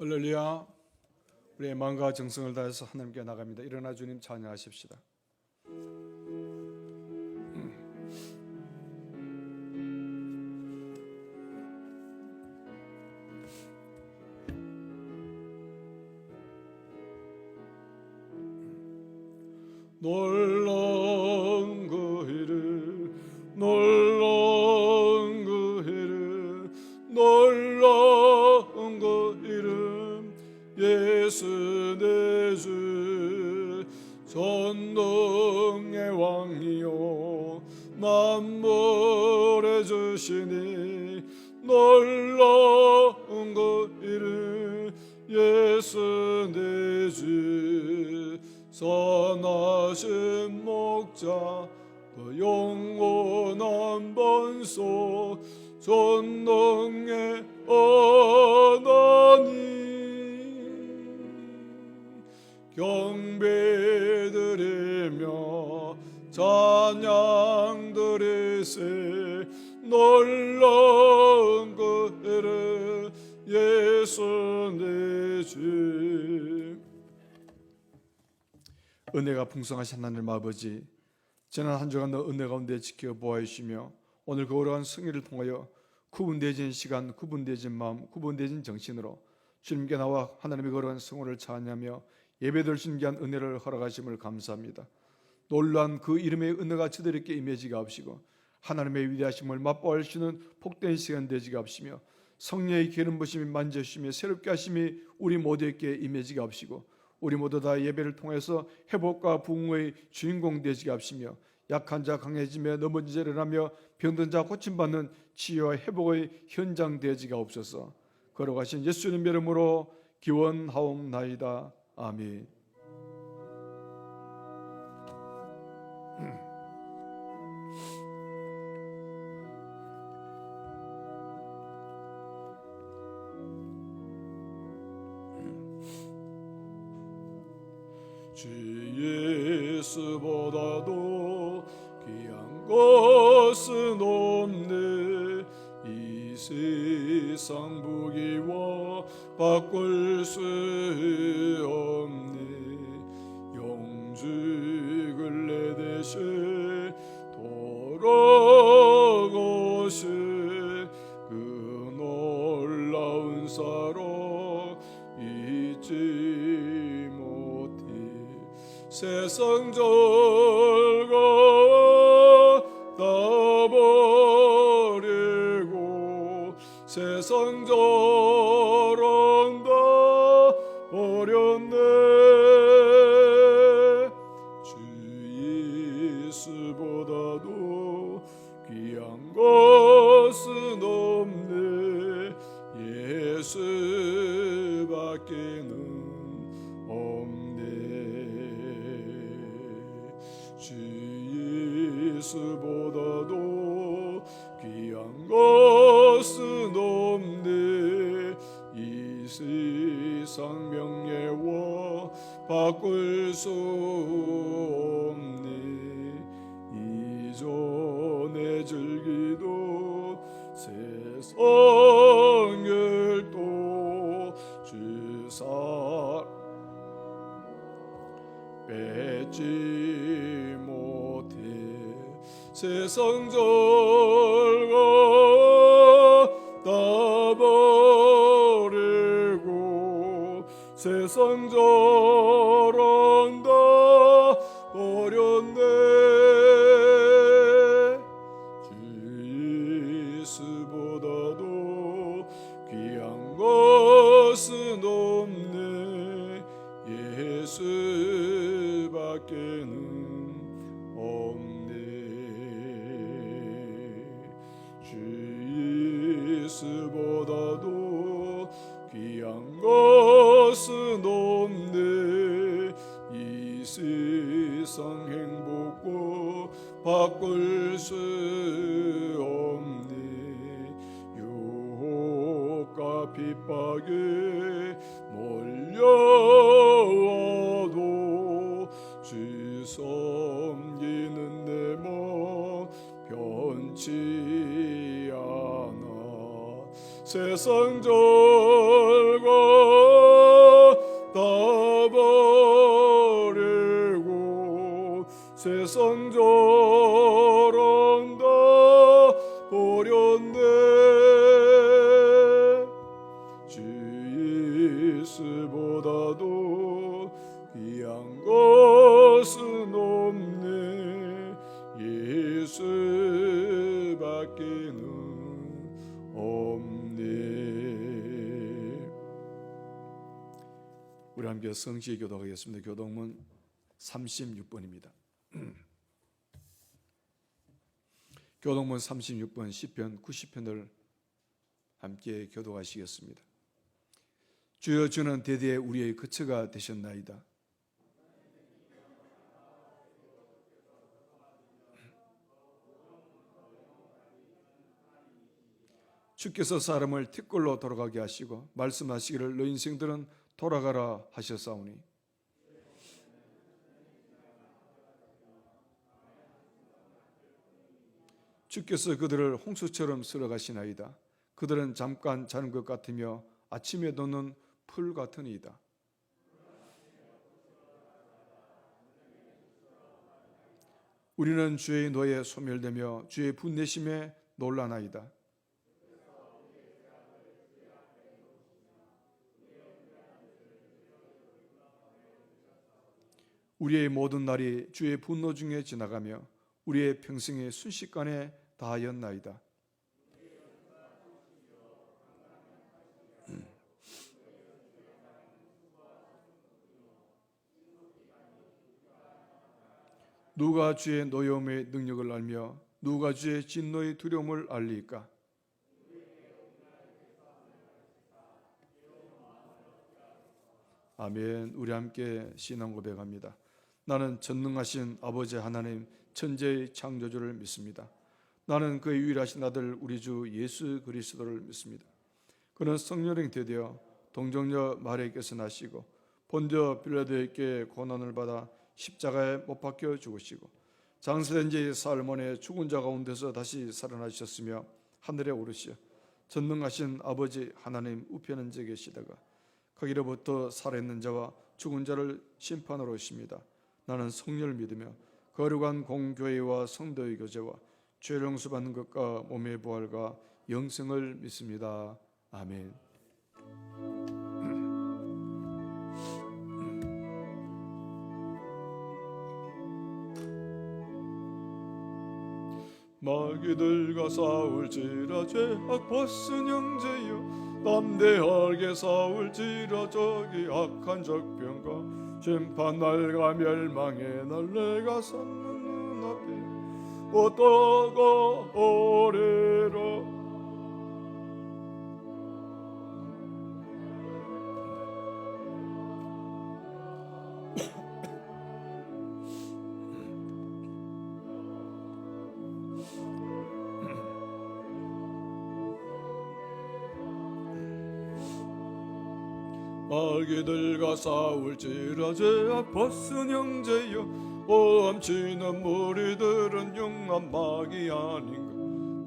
할렐루야. 우리의 마음과 정성을 다해서 하나님께 나갑니다. 일어나 주님 찬양하십시다. 놀라운 그 일을, 놀라운 그 일을, 놀라운 그 이름 예수 내 주, 전능의 왕이요 만물의 주시니, 놀라운 그 이름 예수 내 주, 선하신 목자 그 영원한 번소, 전능의 하나님, 경배드리며 찬양드리세, 놀라운 그 이름 예수 내 주. 은혜가 풍성하신 하나님 아버지, 지난 한 주간 은혜 가운데 지켜보아 주시며 오늘 그 어려운 승리를 통하여 구분되어진 시간, 구분되어진 마음, 구분되어진 정신으로 주님께 나와 하나님의 거룩한 성호를 찬양하며 예배드릴 수 있는 귀한 은혜를 허락하심을 감사합니다. 놀라운 그 이름의 은혜가 저들에게 임해지가 없이고 하나님의 위대하심을 맛보아 수 있는 복된 시간 되지가 없으며 성령의 기름 부심이 만져주시며 새롭게 하심이 우리 모두에게 임해지가 없이고 우리 모두 다 예배를 통해서 회복과 부흥의 주인공 되지가 없으며 약한 자 강해지며 넘어진 자 일어나며 병든 자 고침받는 치유와 회복의 현장 되지가 없어서 걸어가신 예수님 이름으로 기원하옵나이다. 아멘. 주 예수보다도 귀한 것은 없네. 이 세상 부귀와 바꿀 수 없네. 영주를 내 대신 돌아가신 그 놀라운 사랑 잊지 못해. 세상 절과 다 버리고 세상 절은 다 버렸네. 주 예수보다도 귀한 것은 없네. 예수밖에는 없네. 주 예수보다도 귀한 것은 없네. 이 세상 명예와 바꿀 수 없네. 이전에 즐기던 세상을 또 주사 뺏지 못해. 세상 절과 다 버리고 세상 절은 다 버렸네. 주 예수보다도 귀한 것은 없네. 예수밖에는 없네. 주 예수보다도 귀한 것은 없네. 이 세상 행복과 바꿀 수 없네. 유혹과 핍박에 몰려와도 주 섬기는 내 마음 변치 않아. 세상 절과 예수보다도 귀한 것은 없네. 예수밖에는 없네. 우리 함께 성시에 교독하겠습니다. 교독문 36번입니다. 교독문 36번 시편 90편을 함께 교독하시겠습니다. 주여, 주는 대대 우리의 거처가 되셨나이다. 주께서 사람을 티끌로 돌아가게 하시고 말씀하시기를 너 인생들은 돌아가라 하셨사오니 주께서 그들을 홍수처럼 쓸어가시나이다. 그들은 잠깐 자는 것 같으며 아침에 돋는 풀 같으니이다. 우리는 주의 노에 소멸되며 주의 분내심에 놀라나이다. 우리의 모든 날이 주의 분노 중에 지나가며 우리의 평생이 순식간에 다하였나이다. 누가 주의 노여움의 능력을 알며 누가 주의 진노의 두려움을 알리까? 아멘. 우리 함께 신앙 고백합니다. 나는 전능하신 아버지 하나님 천재의 창조주를 믿습니다. 나는 그의 유일하신 아들 우리 주 예수 그리스도를 믿습니다. 그는 성령이 되되어 동정녀 마리아께서 나시고 본디오 빌라도에게 고난을 받아 십자가에 못 박혀 죽으시고 장사된 지 사흘 만에 죽은 자 가운데서 다시 살아나셨으며 하늘에 오르시어 전능하신 아버지 하나님 우편에 앉아 계시다가 거기로부터 살아있는 자와 죽은 자를 심판하러 오십니다. 나는 성령을 믿으며 거룩한 공교회와 성도의 교제와 죄를 용서받는 것과 몸의 부활과 영생을 믿습니다. 아멘. 마귀들과 싸울지라 죄악 벗은 형제여 담대하게 싸울지라 저기 악한 적병과 심판날과 멸망의 날 내가 섰는 눈앞에 어떠가 오래라. 마귀들과 싸울지라 죄악 벗은 형제여 엄치는 무리들은 용한 마귀 아닌가.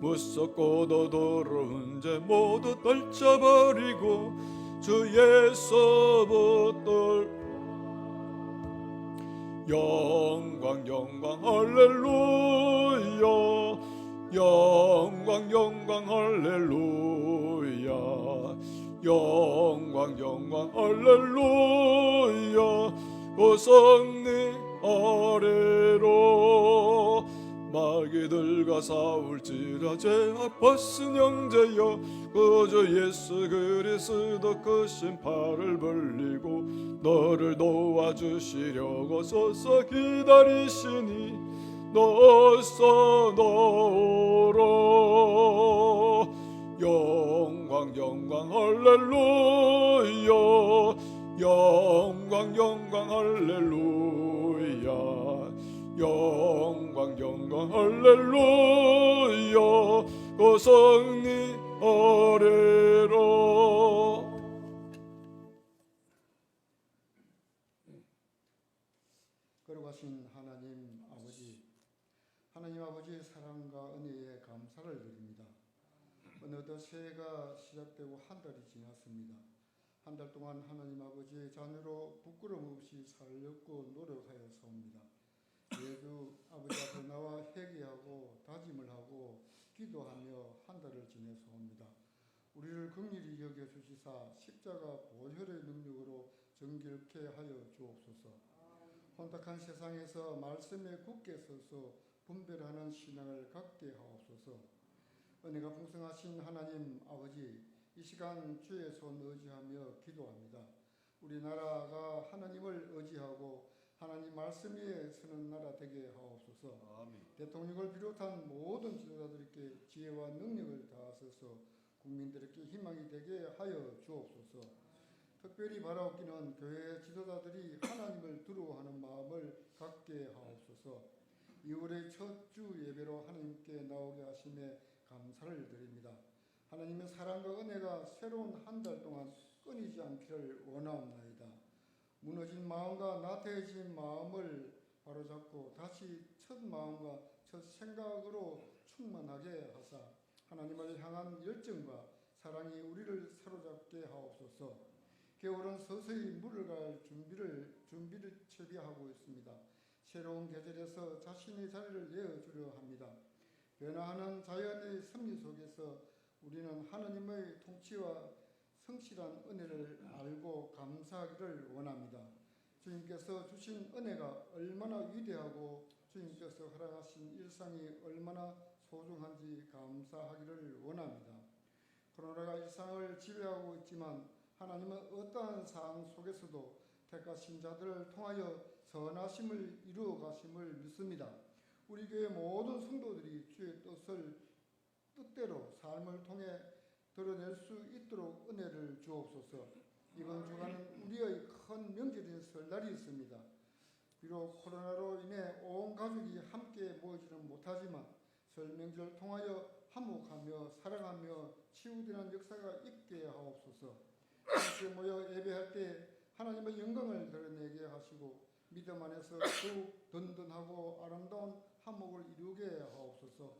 무섭고도 더러운 죄 모두 떨쳐버리고 주 예수부터 영광 영광 할렐루야 영광 영광 할렐루야 영광 영광 할렐루야 고성리 아래로 마귀들과 싸울지라 죄악 벗은 형제여 그저 예수 그리스도 크신 팔을 벌리고 너를 도와주시려고 서서 기다리시니 너서 너로 영광 영광 할렐루야 영광 영광 할렐루야 영광 영광 할렐루야 고성리 아래로. 거룩하신 하나님 아버지, 하나님 아버지의 사랑과 은혜에 감사를 드립니다. 어느덧 새해가 시작되고 한 달이 지났습니다. 한 달 동안 하나님 아버지의 자녀로 부끄럼 없이 살렸고 노력하였사옵니다. 매주 아버지 앞에 나와 회개하고 다짐을 하고 기도하며 한 달을 지내사옵니다. 우리를 긍휼히 여겨 주시사 십자가 보혈의 능력으로 정결케 하여 주옵소서. 혼탁한 세상에서 말씀에 굳게 서서 분별하는 신앙을 갖게 하옵소서. 은혜가 풍성하신 하나님 아버지, 이 시간 주의 손 의지하며 기도합니다. 우리나라가 하나님을 의지하고 하나님 말씀 위에 서는 나라 되게 하옵소서. 아멘. 대통령을 비롯한 모든 지도자들에게 지혜와 능력을 다하셔서 국민들에게 희망이 되게 하여 주옵소서. 특별히 바라옵기는 교회 지도자들이 하나님을 두려워하는 마음을 갖게 하옵소서. 2월의 첫 주 예배로 하나님께 나오게 하심에 감사를 드립니다. 하나님의 사랑과 은혜가 새로운 한 달 동안 끊이지 않기를 원하옵나이다. 무너진 마음과 나태해진 마음을 바로잡고 다시 첫 마음과 첫 생각으로 충만하게 하사 하나님을 향한 열정과 사랑이 우리를 사로잡게 하옵소서. 겨울은 서서히 물을 갈 준비를 채비하고 있습니다. 새로운 계절에서 자신의 자리를 내어주려 합니다. 변화하는 자연의 섭리 속에서 우리는 하나님의 통치와 성실한 은혜를 알고 감사하기를 원합니다. 주님께서 주신 은혜가 얼마나 위대하고 주님께서 허락하신 일상이 얼마나 소중한지 감사하기를 원합니다. 코로나가 일상을 지배하고 있지만 하나님은 어떠한 상황 속에서도 택하신 자들을 통하여 선하심을 이루어 가심을 믿습니다. 우리 교회 모든 성도들이 주의 뜻대로 삶을 통해 드러낼 수 있도록 은혜를 주옵소서. 이번 주간은 우리의 큰 명절인 설날이 있습니다. 비록 코로나로 인해 온 가족이 함께 모이지는 못하지만 설 명절을 통하여 화목하며 사랑하며 치유되는 역사가 있게 하옵소서. 함께 모여 예배할 때 하나님의 영광을 드러내게 하시고 믿음 안에서 더욱 든든하고 아름다운 화목을 이루게 하옵소서.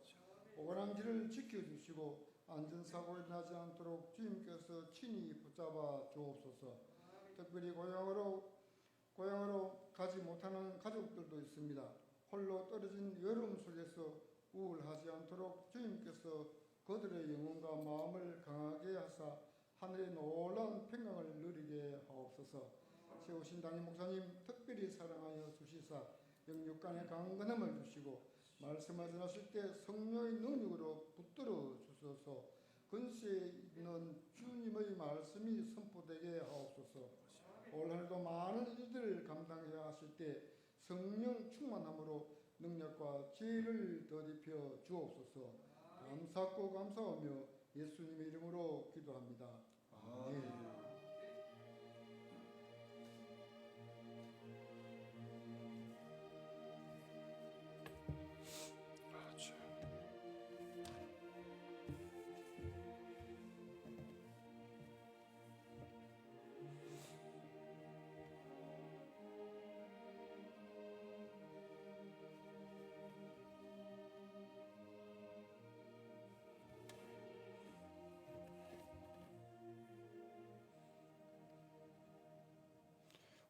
오가는 길을 지켜주시고 안전사고가 나지 않도록 주님께서 친히 붙잡아 주옵소서. 특별히 고향으로 가지 못하는 가족들도 있습니다. 홀로 떨어진 여름 속에서 우울하지 않도록 주님께서 그들의 영혼과 마음을 강하게 하사 하늘의 놀라운 평강을 누리게 하옵소서. 세우신 담임 목사님 특별히 사랑하여 주시사 영육간의 강건함을 주시고 말씀을 전하실 때 성령의 능력으로 붙들어 주소서. 근세에 있는 주님의 말씀이 선포되게 하옵소서. 올 한해도 많은 일들을 감당해야 하실 때 성령 충만함으로 능력과 지혜를 더입혀 주옵소서. 감사하고 감사하며 예수님의 이름으로 기도합니다. 아멘.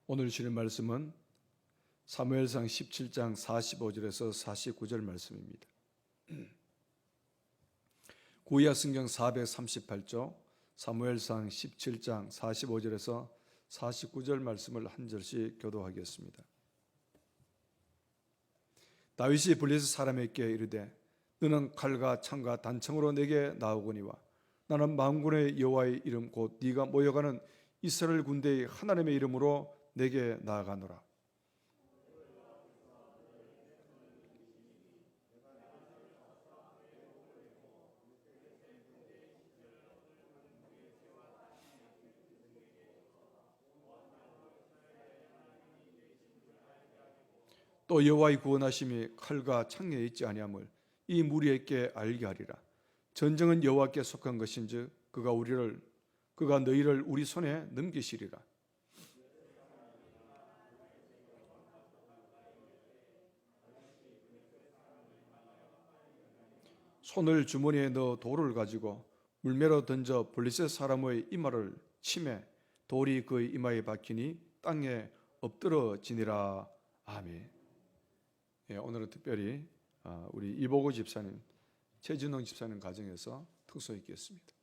오늘 주신 말씀은 사무엘상 17장 45절에서 49절 말씀입니다. 구약 성경 438조 사무엘상 17장 45절에서 49절 말씀을 한 절씩 교도하겠습니다. 다윗이 블레셋 사람에게 이르되 너는 칼과 창과 단청으로 내게 나오거니와 나는 만군의 여호와의 이름 곧 네가 모여가는 이스라엘 군대의 하나님의 이름으로 내게 나아가노라. 또 여호와의 구원하심이 칼과 창에 있지 아니함을 이 무리에게 알게 하리라. 전쟁은 여호와께 속한 것인즉 그가 너희를 우리 손에 넘기시리라. 손을 주머니에 넣어 돌을 가지고 물매로 던져 블레셋 사람의 이마를 치매 돌이 그의 이마에 박히니 땅에 엎드러지니라. 아멘. 예, 오늘은 특별히 우리 이보고 집사님, 최진홍 집사님 가정에서 특수 있겠습니다.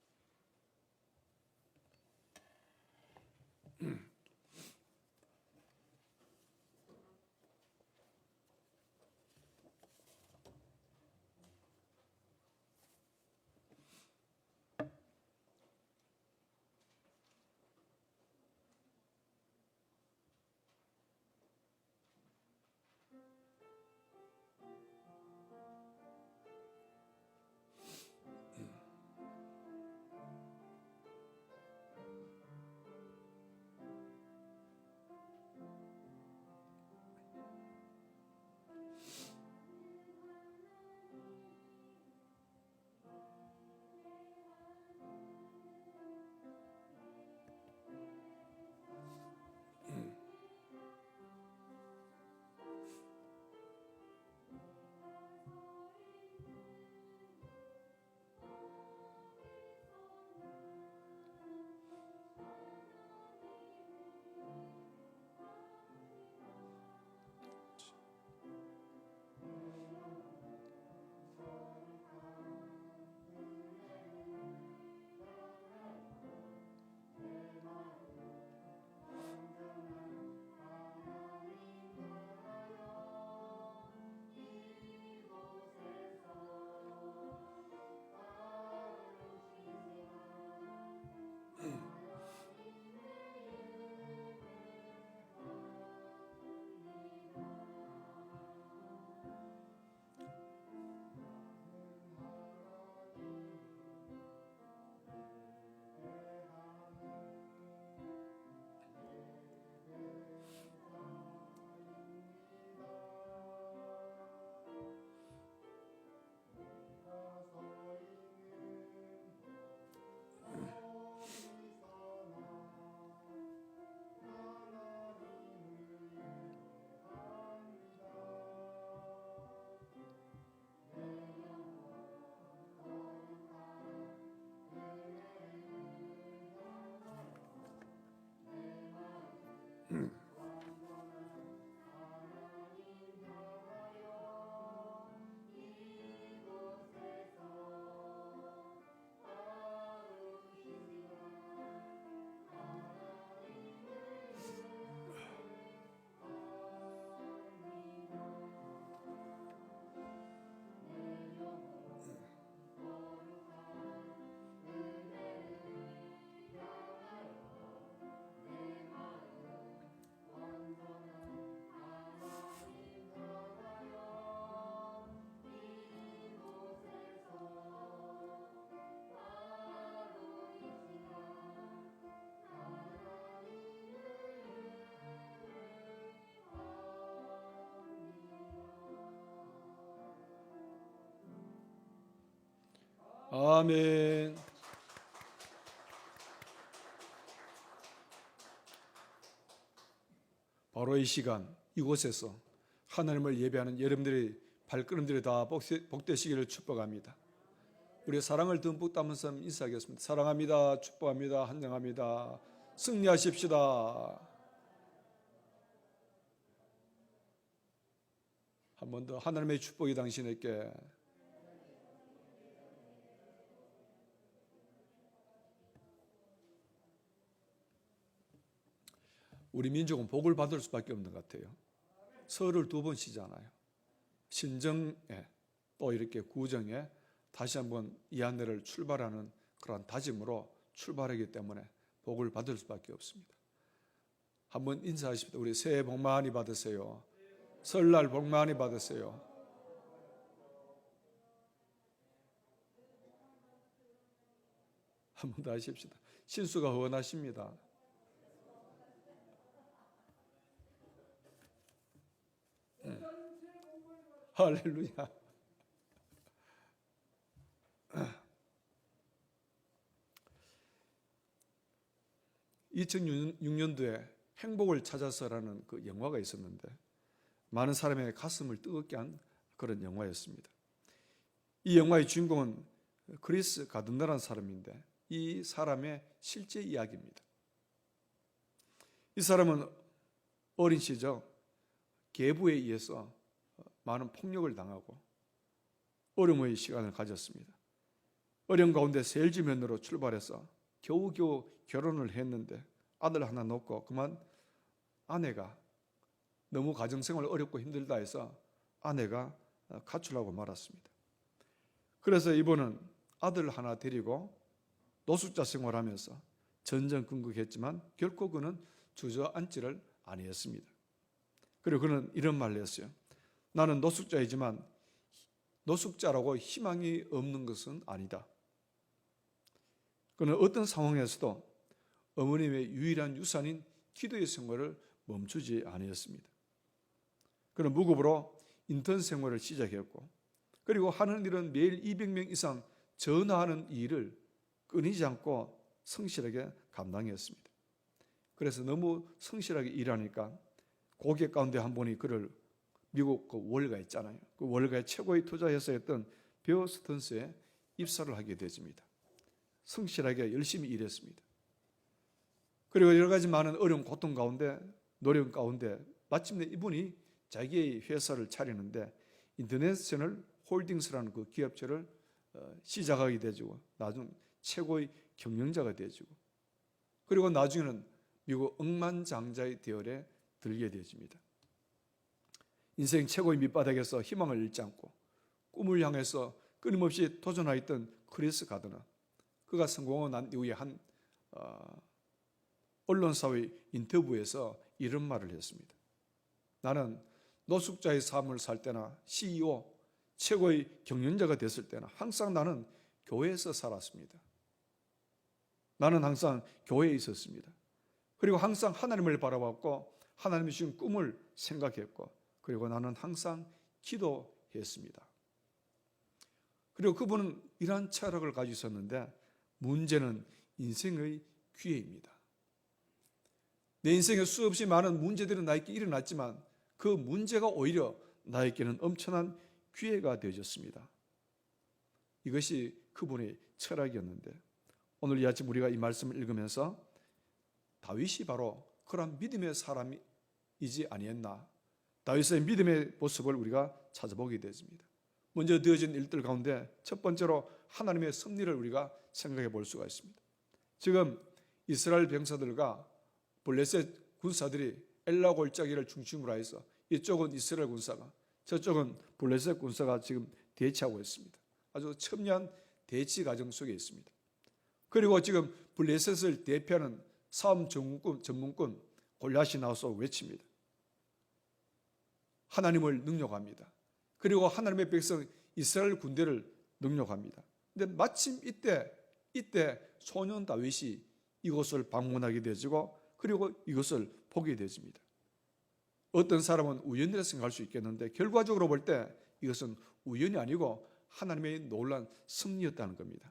아멘. 바로 이 시간 이곳에서 하나님을 예배하는 여러분들의 발걸음들이 다 복되시기를 축복합니다. 우리의 사랑을 듬뿍 담아서 인사하겠습니다. 사랑합니다. 축복합니다. 환영합니다. 승리하십시다. 한 번 더 하나님의 축복이 당신에게. 우리 민족은 복을 받을 수밖에 없는 것 같아요. 설을 2번 쉬잖아요. 신정에 또 이렇게 구정에 다시 한번 이 한 해를 출발하는 그런 다짐으로 출발하기 때문에 복을 받을 수밖에 없습니다. 한번 인사하십시다. 우리 새해 복 많이 받으세요. 설날 복 많이 받으세요. 한 번 더 하십시다. 신수가 원하십니다. 할렐루야. 2006년도에 행복을 찾아서라는 그 영화가 있었는데 많은 사람의 가슴을 뜨겁게 한 그런 영화였습니다. 이 영화의 주인공은 크리스 가든너라는 사람인데 이 사람의 실제 이야기입니다. 이 사람은 어린 시절 계부에 의해서 많은 폭력을 당하고 어려움의 시간을 가졌습니다. 어려움 가운데 세일즈맨으로 출발해서 겨우겨우 결혼을 했는데 아들 하나 놓고 그만 아내가 너무 가정생활 어렵고 힘들다 해서 아내가 가출하고 말았습니다. 그래서 이분은 아들 하나 데리고 노숙자 생활하면서 전전긍긍했지만 결코 그는 주저앉지를 아니했습니다. 그리고 그는 이런 말을 했어요. 나는 노숙자이지만 노숙자라고 희망이 없는 것은 아니다. 그는 어떤 상황에서도 어머님의 유일한 유산인 기도의 생활을 멈추지 아니했습니다. 그는 무급으로 인턴 생활을 시작했고 그리고 하는 일은 매일 200명 이상 전화하는 일을 끊이지 않고 성실하게 감당했습니다. 그래서 너무 성실하게 일하니까 고객 가운데 한 분이 그를 미국 그 월가 있잖아요. 그 월가의 최고의 투자 회사였던 베어 스턴스에 입사를 하게 되집니다. 성실하게 열심히 일했습니다. 그리고 여러 가지 많은 어려움, 고통 가운데, 노력 가운데 마침내 이분이 자기의 회사를 차리는데 인터내셔널 홀딩스라는 그 기업체를 시작하게 되고 나중 최고의 경영자가 되고 그리고 나중에는 미국 억만장자의 대열에 들게 되집니다. 인생 최고의 밑바닥에서 희망을 잃지 않고 꿈을 향해서 끊임없이 도전하였던 크리스 가드너, 그가 성공하고 난 이후에 한 언론사의 인터뷰에서 이런 말을 했습니다. 나는 노숙자의 삶을 살 때나 CEO, 최고의 경영자가 됐을 때나 항상 나는 교회에서 살았습니다. 나는 항상 교회에 있었습니다. 그리고 항상 하나님을 바라봤고 하나님이 주신 꿈을 생각했고 그리고 나는 항상 기도했습니다. 그리고 그분은 이러한 철학을 가지고 있었는데 문제는 인생의 기회입니다. 내 인생에 수없이 많은 문제들이 나에게 일어났지만 그 문제가 오히려 나에게는 엄청난 기회가 되어졌습니다. 이것이 그분의 철학이었는데 오늘 이 아침 우리가 이 말씀을 읽으면서 다윗이 바로 그런 믿음의 사람이지 아니했나, 다윗의 믿음의 모습을 우리가 찾아보게 되었습니다. 먼저 되어진 일들 가운데 첫 번째로 하나님의 섭리를 우리가 생각해 볼 수가 있습니다. 지금 이스라엘 병사들과 블레셋 군사들이 엘라 골짜기를 중심으로 해서 이쪽은 이스라엘 군사가 저쪽은 블레셋 군사가 지금 대치하고 있습니다. 아주 첨예한 대치 과정 속에 있습니다. 그리고 지금 블레셋을 대표하는 싸움 전문꾼 골리앗이 나와서 외칩니다. 하나님을 능욕합니다. 그리고 하나님의 백성 이스라엘 군대를 능욕합니다. 근데 마침 이때 소년 다윗이 이곳을 방문하게 되지고 그리고 이것을 보게 되집니다. 어떤 사람은 우연이라 생각할 수 있겠는데 결과적으로 볼 때 이것은 우연이 아니고 하나님의 놀라운 섭리였다는 겁니다.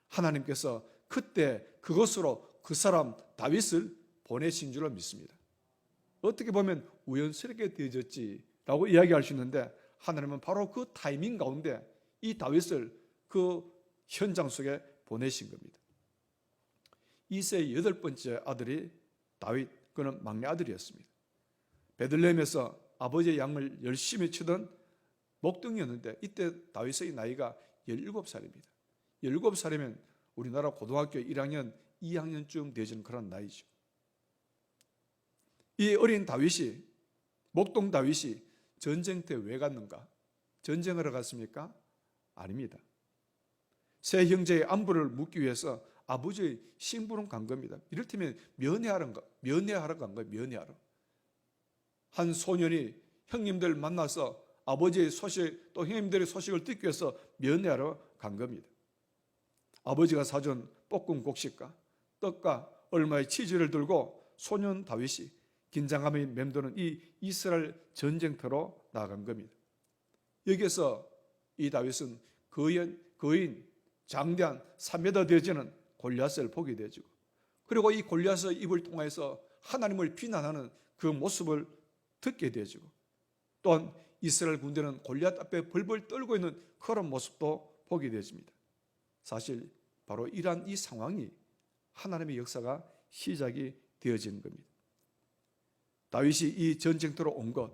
하나님께서 그때 그것으로 그 사람 다윗을 보내신 줄로 믿습니다. 어떻게 보면 우연스럽게 되어졌지라고 이야기할 수 있는데 하나님은 바로 그 타이밍 가운데 이 다윗을 그 현장 속에 보내신 겁니다. 이세의 8번째 아들이 다윗, 그는 막내 아들이었습니다. 베들레헴에서 아버지의 양을 열심히 치던 목동이었는데 이때 다윗의 나이가 17살입니다. 17살이면 우리나라 고등학교 1학년, 2학년쯤 되어지는 그런 나이죠. 이 어린 다윗이, 목동 다윗이 전쟁터에 왜 갔는가? 전쟁하러 갔습니까? 아닙니다. 세 형제의 안부를 묻기 위해서 아버지의 심부름 간 겁니다. 이를테면 면회하러 간 거예요. 면회하러. 한 소년이 형님들 만나서 아버지의 소식, 또 형님들의 소식을 듣기 위해서 면회하러 간 겁니다. 아버지가 사준 볶은 곡식과 떡과 얼마의 치즈를 들고 소년 다윗이 긴장감이 맴도는 이 이스라엘 전쟁터로 나간 겁니다. 여기에서 이 다윗은 거인 장대한 3m 되어지는 골리앗을 보게 되죠. 그리고 이 골리앗의 입을 통해서 하나님을 비난하는 그 모습을 듣게 되죠. 또한 이스라엘 군대는 골리앗 앞에 벌벌 떨고 있는 그런 모습도 보게 되집니다. 사실 바로 이러한 이 상황이 하나님의 역사가 시작이 되어지는 겁니다. 다윗이 이 전쟁터로 온 것,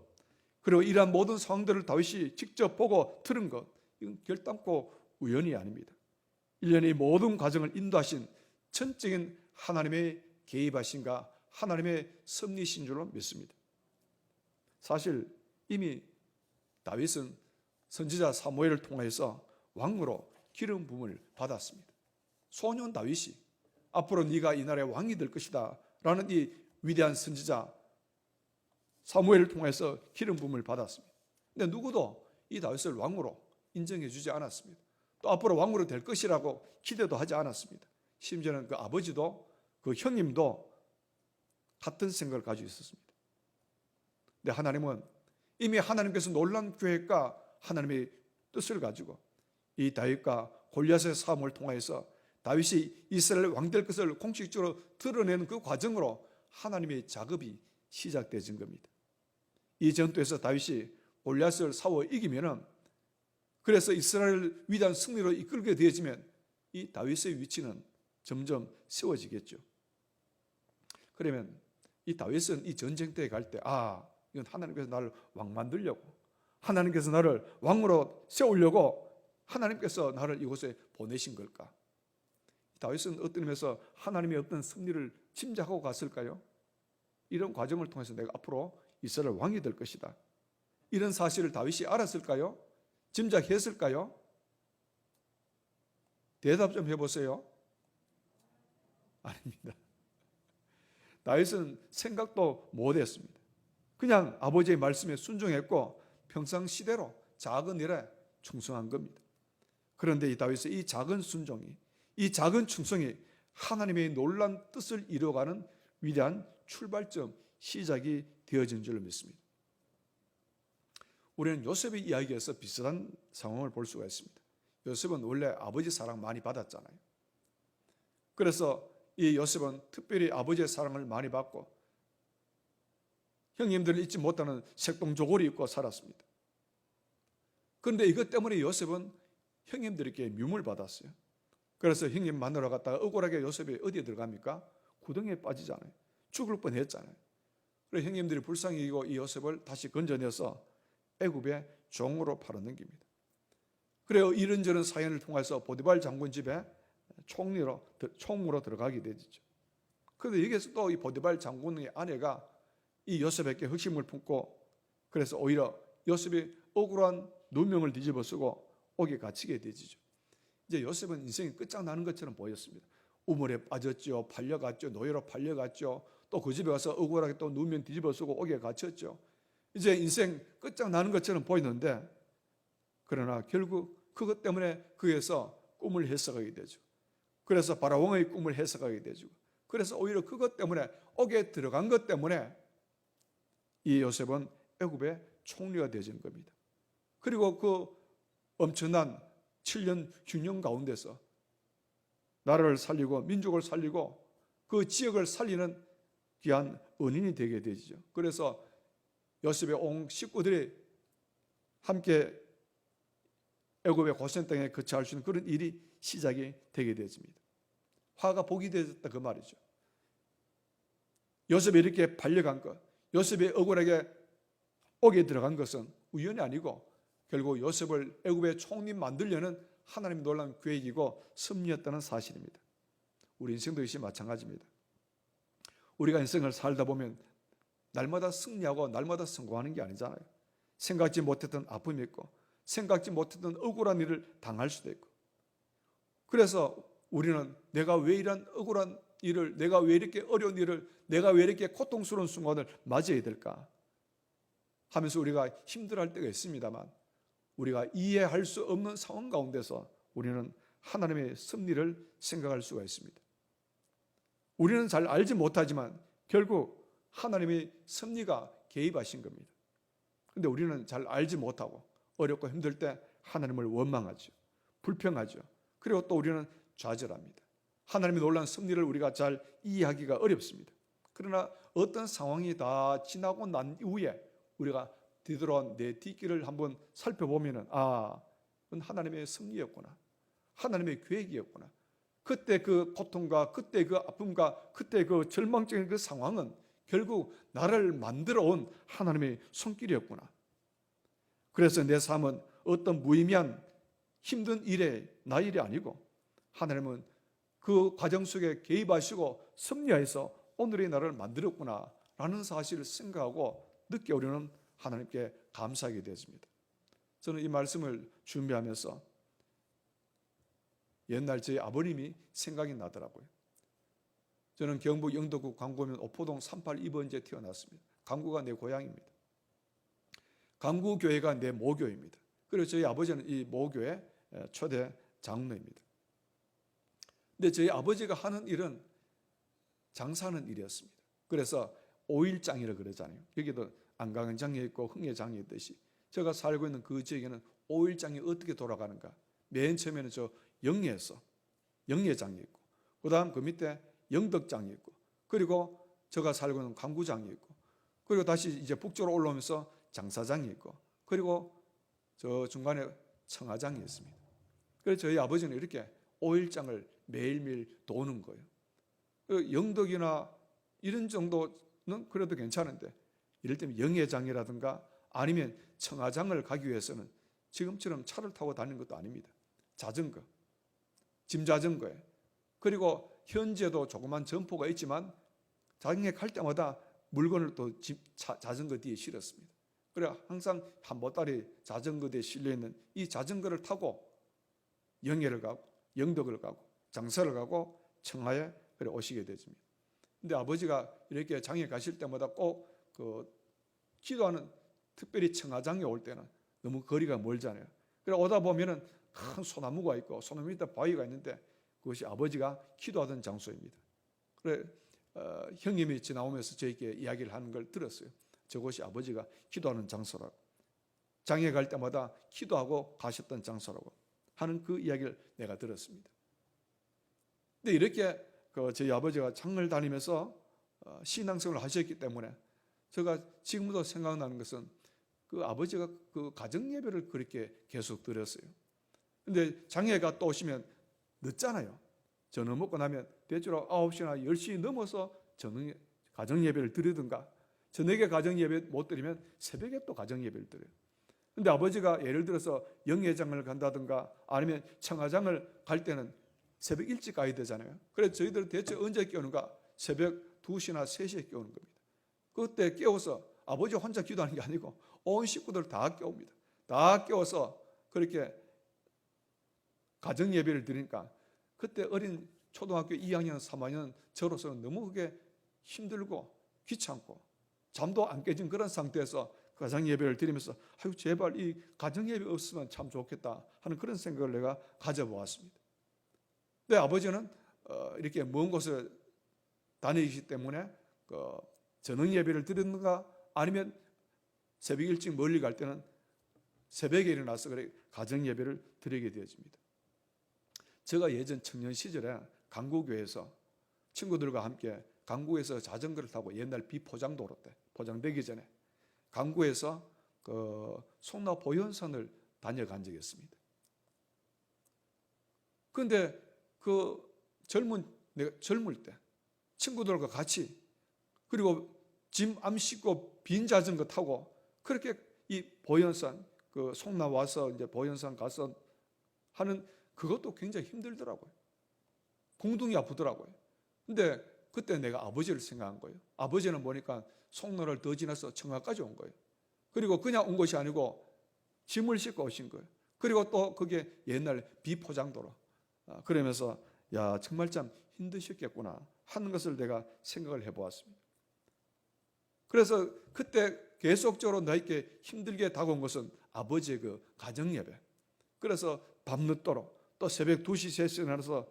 그리고 이러한 모든 상황들을 다윗이 직접 보고 들은 것, 이건 결단코 우연이 아닙니다. 일련의 모든 과정을 인도하신 전적인 하나님의 개입하신가 하나님의 섭리신 줄로 믿습니다. 사실 이미 다윗은 선지자 사무엘을 통해서 왕으로 기름 부음을 받았습니다. 소년 다윗이 앞으로 네가 이 나라의 왕이 될 것이다 라는 이 위대한 선지자 사무엘을 통해서 기름 부음을 받았습니다. 근데 누구도 이 다윗을 왕으로 인정해 주지 않았습니다. 또 앞으로 왕으로 될 것이라고 기대도 하지 않았습니다. 심지어는 그 아버지도 그 형님도 같은 생각을 가지고 있었습니다. 근데 하나님은 이미 하나님께서 놀라운 계획과 하나님의 뜻을 가지고 이 다윗과 골리앗의 싸움을 통해서 다윗이 이스라엘 왕 될 것을 공식적으로 드러내는 그 과정으로 하나님의 작업이 시작되어진 겁니다. 이 전투에서 다윗이 골리앗을 싸워 이기면은 그래서 이스라엘을 위대한 승리로 이끌게 되어지면 이 다윗의 위치는 점점 세워지겠죠. 그러면 이 다윗은 이 전쟁터에 갈 때 이건 하나님께서 나를 왕 만들려고, 하나님께서 나를 왕으로 세우려고 하나님께서 나를 이곳에 보내신 걸까? 다윗은 어떤 의미에서 하나님의 어떤 승리를 짐작하고 갔을까요? 이런 과정을 통해서 내가 앞으로 이스라엘 왕이 될 것이다, 이런 사실을 다윗이 알았을까요? 짐작했을까요? 대답 좀 해보세요. 아닙니다. 다윗은 생각도 못했습니다. 그냥 아버지의 말씀에 순종했고 평상시대로 작은 일에 충성한 겁니다. 그런데 이 다윗의 이 작은 순종이, 이 작은 충성이 하나님의 놀라운 뜻을 이루어가는 위대한 출발점, 시작이 되어진 줄로 믿습니다. 우리는 요셉의 이야기에서 비슷한 상황을 볼 수가 있습니다. 요셉은 원래 아버지 사랑 많이 받았잖아요. 그래서 이 요셉은 특별히 아버지의 사랑을 많이 받고 형님들을 잊지 못하는 색동저고리 입고 살았습니다. 그런데 이것 때문에 요셉은 형님들에게 미움을 받았어요. 그래서 형님 만나러 갔다가 억울하게 요셉이 어디에 들어갑니까? 구덩이에 빠지잖아요. 죽을 뻔했잖아요. 그래서 형님들이 불쌍히 여기고 이 요셉을 다시 건져내서 애굽의 종으로 팔아넘깁니다. 그래요, 이런저런 사연을 통해서 보디발 장군 집에 총무로 들어가게 되죠. 그런데 여기서 또 이 보디발 장군의 아내가 이 요셉에게 흑심을 품고, 그래서 오히려 요셉이 억울한 누명을 뒤집어 쓰고 옥에 갇히게 되죠. 이제 요셉은 인생이 끝장나는 것처럼 보였습니다. 우물에 빠졌죠, 팔려갔죠, 노예로 팔려갔죠, 또 그 집에 가서 억울하게 또 누명 뒤집어 쓰고 옥에 갇혔죠. 이제 인생 끝장나는 것처럼 보이는데, 그러나 결국 그것 때문에 그에서 꿈을 해석하게 되죠. 그래서 바라왕의 꿈을 해석하게 되죠. 그래서 오히려 그것 때문에, 옥에 들어간 것 때문에 이 요셉은 애굽의 총리가 되어지는 겁니다. 그리고 그 엄청난 7년 흉년 가운데서 나라를 살리고 민족을 살리고 그 지역을 살리는 귀한 은인이 되게 되죠. 그래서 요셉의 온 식구들이 함께 애굽의 고센 땅에 거처할 수 있는 그런 일이 시작이 되게 되어집니다. 화가 복이 되었다, 그 말이죠. 요셉이 이렇게 팔려간 것, 요셉이 억울하게 옥에 들어간 것은 우연이 아니고 결국 요셉을 애굽의 총리 만들려는 하나님의 놀라운 계획이고 섭리였다는 사실입니다. 우리 인생도 역시 마찬가지입니다. 우리가 인생을 살다 보면 날마다 승리하고 날마다 성공하는 게 아니잖아요. 생각지 못했던 아픔이 있고 생각지 못했던 억울한 일을 당할 수도 있고, 그래서 우리는 내가 왜 이런 억울한 일을, 내가 왜 이렇게 어려운 일을, 내가 왜 이렇게 고통스러운 순간을 맞이해야 될까 하면서 우리가 힘들어할 때가 있습니다만, 우리가 이해할 수 없는 상황 가운데서 우리는 하나님의 섭리를 생각할 수가 있습니다. 우리는 잘 알지 못하지만 결국 하나님의 섭리가 개입하신 겁니다. 그런데 우리는 잘 알지 못하고 어렵고 힘들 때 하나님을 원망하죠, 불평하죠. 그리고 또 우리는 좌절합니다. 하나님의 놀라운 섭리를 우리가 잘 이해하기가 어렵습니다. 그러나 어떤 상황이 다 지나고 난 이후에 우리가 뒤돌아온 내 뒷길을 한번 살펴보면은 그건 하나님의 섭리였구나, 하나님의 계획이었구나. 그때 그 고통과 그때 그 아픔과 그때 그 절망적인 그 상황은 결국 나를 만들어 온 하나님의 손길이었구나. 그래서 내 삶은 어떤 무의미한 힘든 일의 나 일이 아니고 하나님은 그 과정 속에 개입하시고 섭리하여서 오늘의 나라를 만들었구나라는 사실을 생각하고 늦게 우리는 하나님께 감사하게 되었습니다. 저는 이 말씀을 준비하면서 옛날 저희 아버님이 생각이 나더라고요. 저는 경북 영도구 광구면 오포동 382번지에 태어났습니다. 광구가 내 고향입니다. 광구교회가 내 모교입니다. 그리고 저희 아버지는 이 모교의 초대 장로입니다. 근데 저희 아버지가 하는 일은 장사하는 일이었습니다. 그래서 오일장이라고 그러잖아요. 여기도 안강장이 있고 흥예장이 있듯이 제가 살고 있는 그 지역에는 오일장이 어떻게 돌아가는가. 맨 처음에는 저 영예에서 영예장이 있고, 그 다음 그 밑에 영덕장이 있고, 그리고 제가 살고 있는 광구장이 있고, 그리고 다시 이제 북쪽으로 올라오면서 장사장이 있고, 그리고 저 중간에 청화장이 있습니다. 그래서 저희 아버지는 이렇게 오일장을 매일매일 도는 거예요. 영덕이나 이런 정도는 그래도 괜찮은데, 이럴 때면 영예장이라든가 아니면 청화장을 가기 위해서는 지금처럼 차를 타고 다니는 것도 아닙니다. 자전거, 짐자전거에, 그리고 현재도 조그만 점포가 있지만 장에 갈 때마다 물건을 또 자전거 뒤에 실었습니다. 그래 항상 한 보따리 자전거 뒤에 실려있는 이 자전거를 타고 영예를 가고 영덕을 가고 장사를 가고 청하에 그래 오시게 되십니다. 근데 아버지가 이렇게 장에 가실 때마다 꼭 그 기도하는, 특별히 청하장에 올 때는 너무 거리가 멀잖아요. 그래 오다 보면은 큰 소나무가 있고 소나무 밑에 바위가 있는데 그것이 아버지가 기도하던 장소입니다. 그래 형님이 지나오면서 저에게 이야기를 하는 걸 들었어요. 저곳이 아버지가 기도하는 장소라고, 장에 갈 때마다 기도하고 가셨던 장소라고 하는 그 이야기를 내가 들었습니다. 근데 이렇게 저희 아버지가 장을 다니면서 신앙생활을 하셨기 때문에 제가 지금도 생각나는 것은 그 아버지가 그 가정 예배를 그렇게 계속 드렸어요. 근데 장애가 또 오시면 늦잖아요. 저녁 먹고 나면 대체로 9시나 10시 넘어서 가정 예배를 드리든가, 저녁에 가정 예배 못 드리면 새벽에 또 가정 예배를 드려요. 근데 아버지가 예를 들어서 영예장을 간다든가 아니면 청화장을 갈 때는 새벽 일찍 가야 되잖아요. 그래서 저희들 대체 언제 깨우는가? 새벽 2시나 3시에 깨우는 겁니다. 그때 깨워서 아버지 혼자 기도하는 게 아니고 온 식구들 다 깨웁니다. 다 깨워서 그렇게 가정 예배를 드리니까 그때 어린 초등학교 2학년, 3학년 저로서는 너무 그게 힘들고 귀찮고 잠도 안 깨진 그런 상태에서 가정 예배를 드리면서 아유 제발 이 가정 예배 없으면 참 좋겠다 하는 그런 생각을 내가 가져보았습니다. 근데 아버지는 이렇게 먼 곳에 다니기 때문에 저녁 예배를 드리는가 아니면 새벽 일찍 멀리 갈 때는 새벽에 일어나서 그래 가정 예배를 드리게 되어집니다. 제가 예전 청년 시절에 강구교회에서 친구들과 함께 강구에서 자전거를 타고 옛날 비포장도로 때 포장되기 전에 강구에서 송나 보현산을 다녀간 적이 있습니다. 그런데 내가 젊을 때 친구들과 같이 그리고 짐 안 싣고 빈 자전거 타고 그렇게 이 보현산 송나 와서 이제 보현산 가서 하는 그것도 굉장히 힘들더라고요. 공둥이 아프더라고요. 근데 그때 내가 아버지를 생각한 거예요. 아버지는 보니까 송로를 더 지나서 청하까지 온 거예요. 그리고 그냥 온 것이 아니고 짐을 싣고 오신 거예요. 그리고 또 그게 옛날 비포장도로 그러면서 야 정말 참 힘드셨겠구나 하는 것을 내가 생각을 해보았습니다. 그래서 그때 계속적으로 나에게 힘들게 다가온 것은 아버지의 그 가정예배. 그래서 밤늦도록 또 새벽 2시, 3시에 일어나서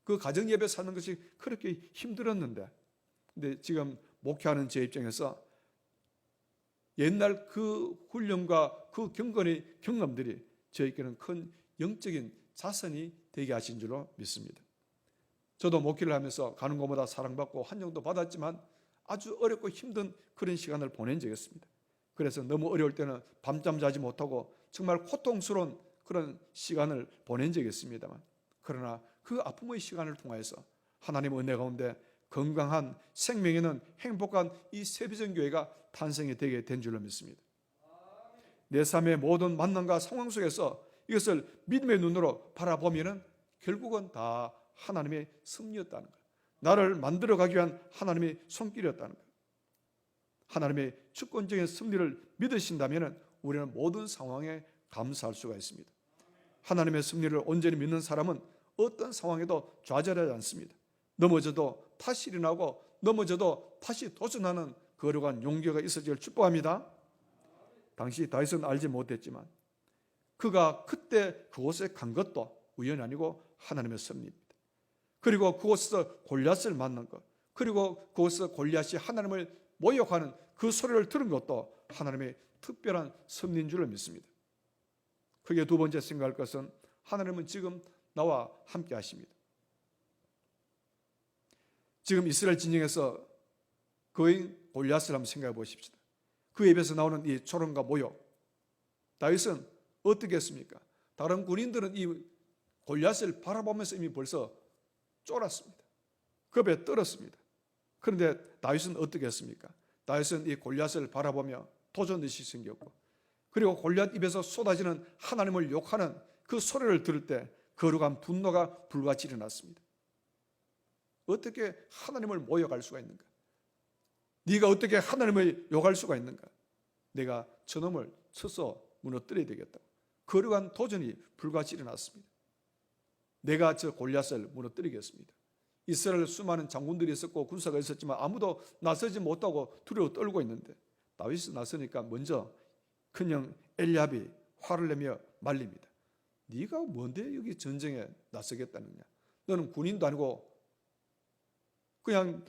그 가정예배 사는 것이 그렇게 힘들었는데, 근데 지금 목회하는 제 입장에서 옛날 그 훈련과 그 경험들이 저에게는 큰 영적인 자산이 되게 하신 줄로 믿습니다. 저도 목회를 하면서 가는 곳마다 사랑받고 환영도 받았지만 아주 어렵고 힘든 그런 시간을 보낸 적이 있습니다. 그래서 너무 어려울 때는 밤잠 자지 못하고 정말 고통스러운 그런 시간을 보낸 적이 있습니다만, 그러나 그 아픔의 시간을 통해서 하나님의 은혜 가운데 건강한 생명 있는 행복한 이 세비전교회가 탄생이 되게 된 줄로 믿습니다. 내 삶의 모든 만남과 상황 속에서 이것을 믿음의 눈으로 바라보면 결국은 다 하나님의 섭리였다는 거예요. 나를 만들어가기 위한 하나님의 손길이었다는 거예요. 하나님의 주권적인 섭리를 믿으신다면 우리는 모든 상황에 감사할 수가 있습니다. 하나님의 섭리를 온전히 믿는 사람은 어떤 상황에도 좌절하지 않습니다. 넘어져도 다시 일어나고 넘어져도 다시 도전하는 거룩한 용기가 있어지길 축복합니다. 당시 다윗은 알지 못했지만 그가 그때 그곳에 간 것도 우연이 아니고 하나님의 섭리입니다. 그리고 그곳에서 골리앗을 만난 것, 그리고 그곳에서 골리앗이 하나님을 모욕하는 그 소리를 들은 것도 하나님의 특별한 섭리인 줄을 믿습니다. 그게 두 번째 생각할 것은 하나님은 지금 나와 함께 하십니다. 지금 이스라엘 진영에서 거인 골리앗을 한번 생각해 보십시다. 그 입에서 나오는 이 조롱과 모욕, 다윗은 어떻게 했습니까? 다른 군인들은 이 골리앗을 바라보면서 이미 벌써 쫄았습니다. 겁에 떨었습니다. 그런데 다윗은 어떻게 했습니까? 다윗은 이 골리앗을 바라보며 도전의식이 생겼고, 그리고 골리앗 입에서 쏟아지는 하나님을 욕하는 그 소리를 들을 때 거룩한 분노가 불같이 일어났습니다. 어떻게 하나님을 모욕할 수가 있는가? 네가 어떻게 하나님을 욕할 수가 있는가? 내가 저놈을 쳐서 무너뜨려야 되겠다. 거룩한 도전이 불같이 일어났습니다. 내가 저 골리앗을 무너뜨리겠습니다. 이스라엘 수많은 장군들이 있었고 군사가 있었지만 아무도 나서지 못하고 두려워 떨고 있는데 다윗이 나서니까 먼저 큰형 엘리압이 화를 내며 말립니다. 네가 뭔데 여기 전쟁에 나서겠다느냐? 너는 군인도 아니고 그냥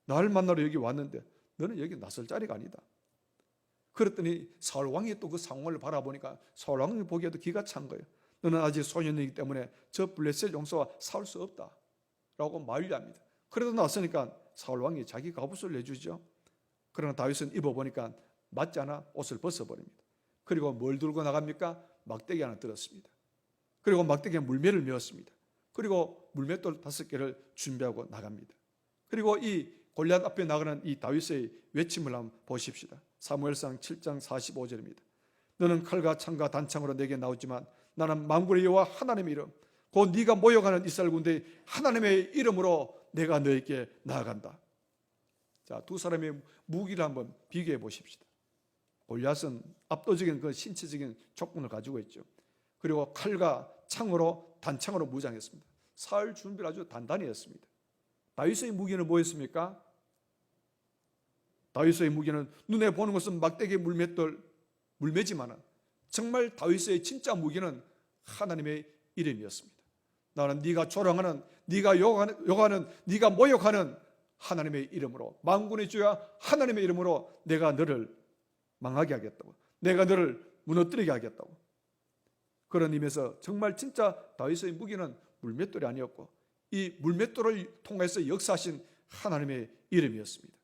날 만나러 여기 왔는데 너는 여기 나설 자리가 아니다. 그랬더니 사울 왕이 또 그 상황을 바라보니까 사울 왕이 보기에도 기가 찬 거예요. 너는 아직 소년이기 때문에 저 블레셋 용사와 싸울 수 없다 라고 만류합니다. 그래도 나서니까 사울 왕이 자기 갑옷을 내주죠. 그러나 다윗은 입어보니까 맞지 않아 옷을 벗어버립니다. 그리고 뭘 들고 나갑니까? 막대기 하나 들었습니다. 그리고 막대기에 물매를 메었습니다. 그리고 물맷돌 5개를 준비하고 나갑니다. 그리고 이 골리앗 앞에 나가는 이 다윗의 외침을 한번 보십시다. 사무엘상 7장 45절입니다. 너는 칼과 창과 단창으로 내게 나오지만 나는 만군의 여호와 하나님의 이름 곧 네가 모욕하는 이스라엘 군대의 하나님의 이름으로 내가 너에게 나아간다. 자, 두 사람의 무기를 한번 비교해 보십시다. 골리앗은 압도적인 그 신체적인 조건을 가지고 있죠. 그리고 칼과 창으로 단창으로 무장했습니다. 살 준비를 아주 단단히 했습니다. 다윗의 무기는 뭐였습니까? 다윗의 무기는 눈에 보는 것은 막대기 물맷돌, 물매지만은 정말 다윗의 진짜 무기는 하나님의 이름이었습니다. 나는 네가 조롱하는, 네가 욕하는, 네가 모욕하는 하나님의 이름으로, 만군의 주야 하나님의 이름으로 내가 너를 망하게 하겠다고, 내가 너를 무너뜨리게 하겠다고. 그런 의미에서 정말 진짜 다윗의 무기는 물맷돌이 아니었고 이 물맷돌을 통해서 역사하신 하나님의 이름이었습니다.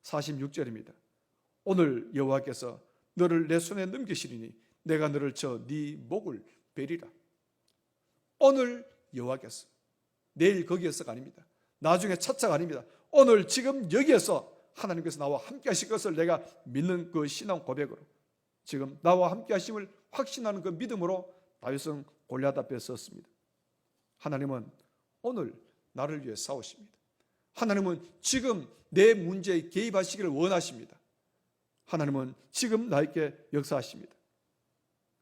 46절입니다. 오늘 여호와께서 너를 내 손에 넘기시리니 내가 너를 쳐 네 목을 베리라. 오늘 여호와께서, 내일 거기에서가 아닙니다. 나중에 차차가 아닙니다. 오늘 지금 여기에서 하나님께서 나와 함께 하실 것을 내가 믿는 그 신앙 고백으로, 지금 나와 함께 하심을 확신하는 그 믿음으로 다윗은 골리앗 앞에 섰습니다. 하나님은 오늘 나를 위해 싸우십니다. 하나님은 지금 내 문제에 개입하시기를 원하십니다. 하나님은 지금 나에게 역사하십니다.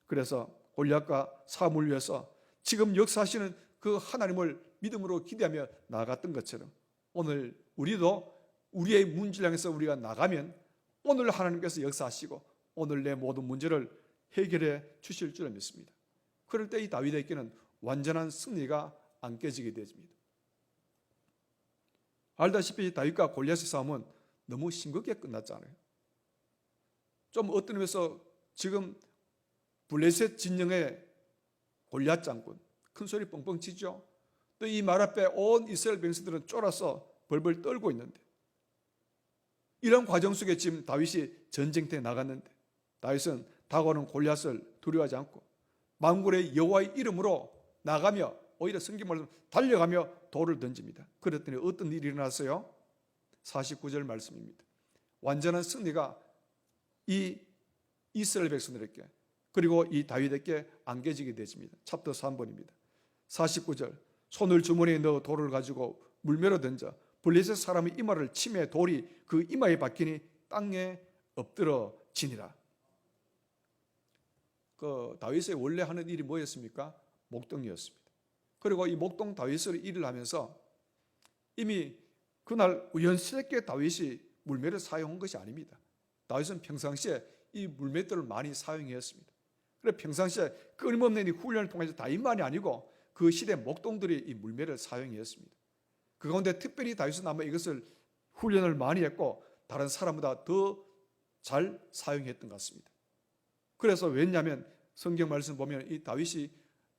그래서 골리앗과 사울을 위해서 지금 역사하시는 그 하나님을 믿음으로 기대하며 나아갔던 것처럼 오늘 우리도 우리의 문제를 향해서 우리가 나가면 오늘 하나님께서 역사하시고 오늘 내 모든 문제를 해결해 주실 줄 믿습니다. 그럴 때 이 다윗에게는 완전한 승리가 안겨지게 되어집니다. 알다시피 다윗과 골리앗의 싸움은 너무 싱겁게 끝났잖아요. 좀 어떤 의미에서 지금 블레셋 진영의 골리앗 장군 큰 소리 뻥뻥 치죠. 또 이 말 앞에 온 이스라엘 백성들은 쫄아서 벌벌 떨고 있는데, 이런 과정 속에 지금 다윗이 전쟁터에 나갔는데 다윗은 다가오는 골리앗을 두려워하지 않고 만군의 여호와의 이름으로 나가며 오히려 성경 말씀 달려가며 돌을 던집니다. 그랬더니 어떤 일이 일어났어요? 49절 말씀입니다. 완전한 승리가 이 이스라엘 백성들에게 그리고 이 다윗에게 안겨지게 되십니다. 챕터 3번입니다. 49절 손을 주머니에 넣어 돌을 가지고 물매로 던져 블레셋 사람의 이마를 치매 돌이 그 이마에 박히니 땅에 엎드러지니라. 그 다윗의 원래 하는 일이 뭐였습니까? 목동이었습니다. 그리고 이 목동 다윗의 일을 하면서 이미 그날 우연스럽게 다윗이 물매를 사용한 것이 아닙니다. 다윗은 평상시에 이 물맷돌을 많이 사용했습니다. 그래서 평상시에 끊임없는 이 훈련을 통해서 다윗만이 아니고 그 시대 목동들이 이 물매를 사용했습니다. 그 가운데 특별히 다윗은 아마 이것을 훈련을 많이 했고 다른 사람보다 더 잘 사용했던 것 같습니다. 그래서 왜냐하면 성경 말씀 보면 이 다윗이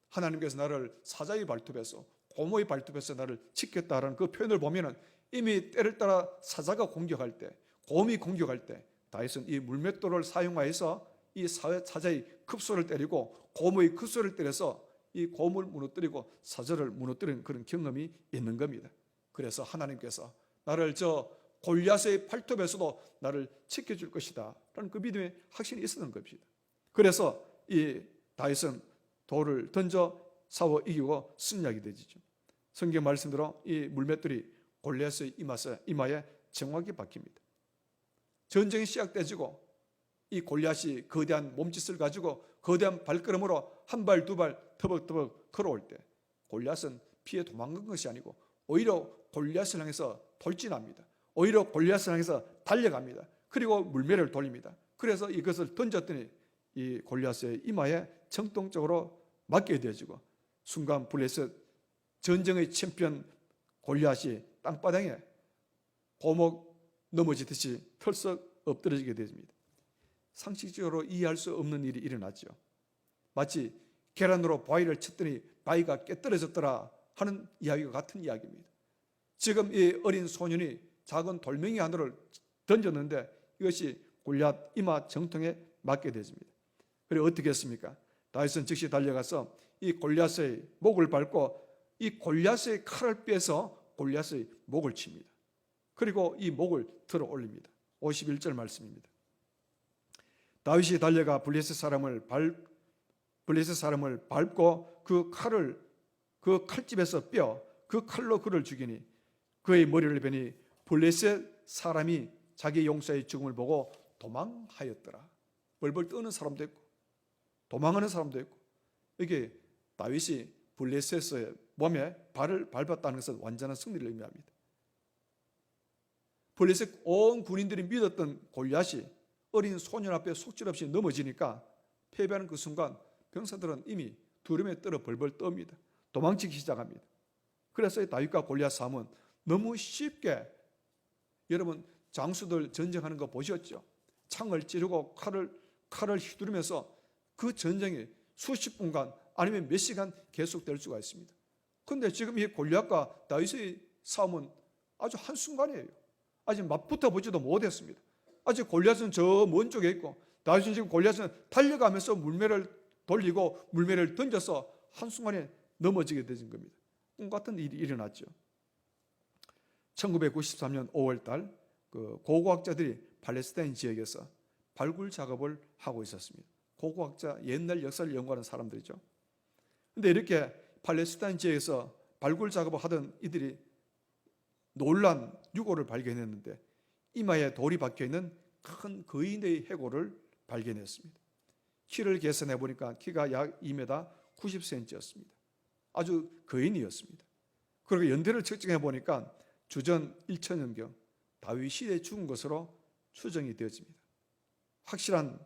하나님께서 나를 사자의 발톱에서 고모의 발톱에서 나를 지켰다라는 그 표현을 보면은 이미 때를 따라 사자가 공격할 때, 곰이 공격할 때 다윗은 이 물맷돌을 사용하여서 이 사자의 급소를 때리고 곰의 급소를 때려서 이 곰을 무너뜨리고 사자를 무너뜨리는 그런 경험이 있는 겁니다. 그래서 하나님께서 나를 저 골리앗의 발톱에서도 나를 지켜줄 것이다 라는 그 믿음의 확신이 있었던 겁니다. 그래서 이 다윗은 돌을 던져 싸워 이기고 승리하게 되죠. 성경 말씀대로 이 물맷돌이 골리앗의 이마에 정확히 박힙니다. 전쟁이 시작되지고 이 골리앗이 거대한 몸짓을 가지고 거대한 발걸음으로 한 발 두 발 터벅터벅 걸어올 때 골리앗은 피해 도망간 것이 아니고 오히려 골리앗을 향해서 돌진합니다. 오히려 골리앗을 향해서 달려갑니다. 그리고 물매를 돌립니다. 그래서 이것을 던졌더니 이 골리앗의 이마에 정통적으로 맞게 되어지고 순간 블레셋 전쟁의 챔피언 골리앗이 땅바닥에 고목 넘어지듯이 털썩 엎드러지게 됩니다. 상식적으로 이해할 수 없는 일이 일어났죠. 마치 계란으로 바위를 쳤더니 바위가 깨떨어졌더라 하는 이야기와 같은 이야기입니다. 지금 이 어린 소년이 작은 돌멩이 하나를 던졌는데 이것이 골리앗 이마 정통에 맞게 되집니다. 그리고 어떻게 했습니까? 다윗은 즉시 달려가서 이 골리앗의 목을 밟고 이 골리앗의 칼을 빼서 골리앗의 목을 칩니다. 그리고 이 목을 들어 올립니다. 51절 말씀입니다. 다윗이 달려가 블레셋 사람을 밟고 그 칼집에서 빼어 그 칼로 그를 죽이니 그의 머리를 베니 블레셋 사람이 자기 용사의 죽음을 보고 도망하였더라. 벌벌 떠는 사람도 있고 도망하는 사람도 있고 이게 다윗이 블레셋의 몸에 발을 밟았다는 것은 완전한 승리를 의미합니다. 블레셋 온 군인들이 믿었던 골리앗이 어린 소년 앞에 속절없이 넘어지니까 패배하는 그 순간 병사들은 이미 두려움에 떨어 벌벌 떱니다. 도망치기 시작합니다. 그래서 다윗과 골리앗 싸움은 너무 쉽게 여러분 장수들 전쟁하는 거 보셨죠? 창을 찌르고 칼을 휘두르면서 그 전쟁이 수십 분간 아니면 몇 시간 계속될 수가 있습니다. 그런데 지금 이 골리앗과 다윗의 싸움은 아주 한순간이에요. 아직 맞붙어 보지도 못했습니다. 아직 골리앗은 저 먼 쪽에 있고 다윗은 지금 골리앗은 달려가면서 물매를 돌리고 물매를 던져서 한순간에 넘어지게 되는 겁니다. 꿈 같은 일이 일어났죠. 1993년 5월달 그 고고학자들이 팔레스타인 지역에서 발굴 작업을 하고 있었습니다. 고고학자, 옛날 역사를 연구하는 사람들이죠. 그런데 이렇게 팔레스타인 지역에서 발굴 작업을 하던 이들이 놀란 유골을 발견했는데 이마에 돌이 박혀있는 큰 거인의 해골을 발견했습니다. 키를 계산해 보니까 키가 약 2m 90cm였습니다. 아주 거인이었습니다. 그리고 연대를 측정해 보니까 주전 1000년경 다윗 시대에 죽은 것으로 추정이 되어집니다. 확실한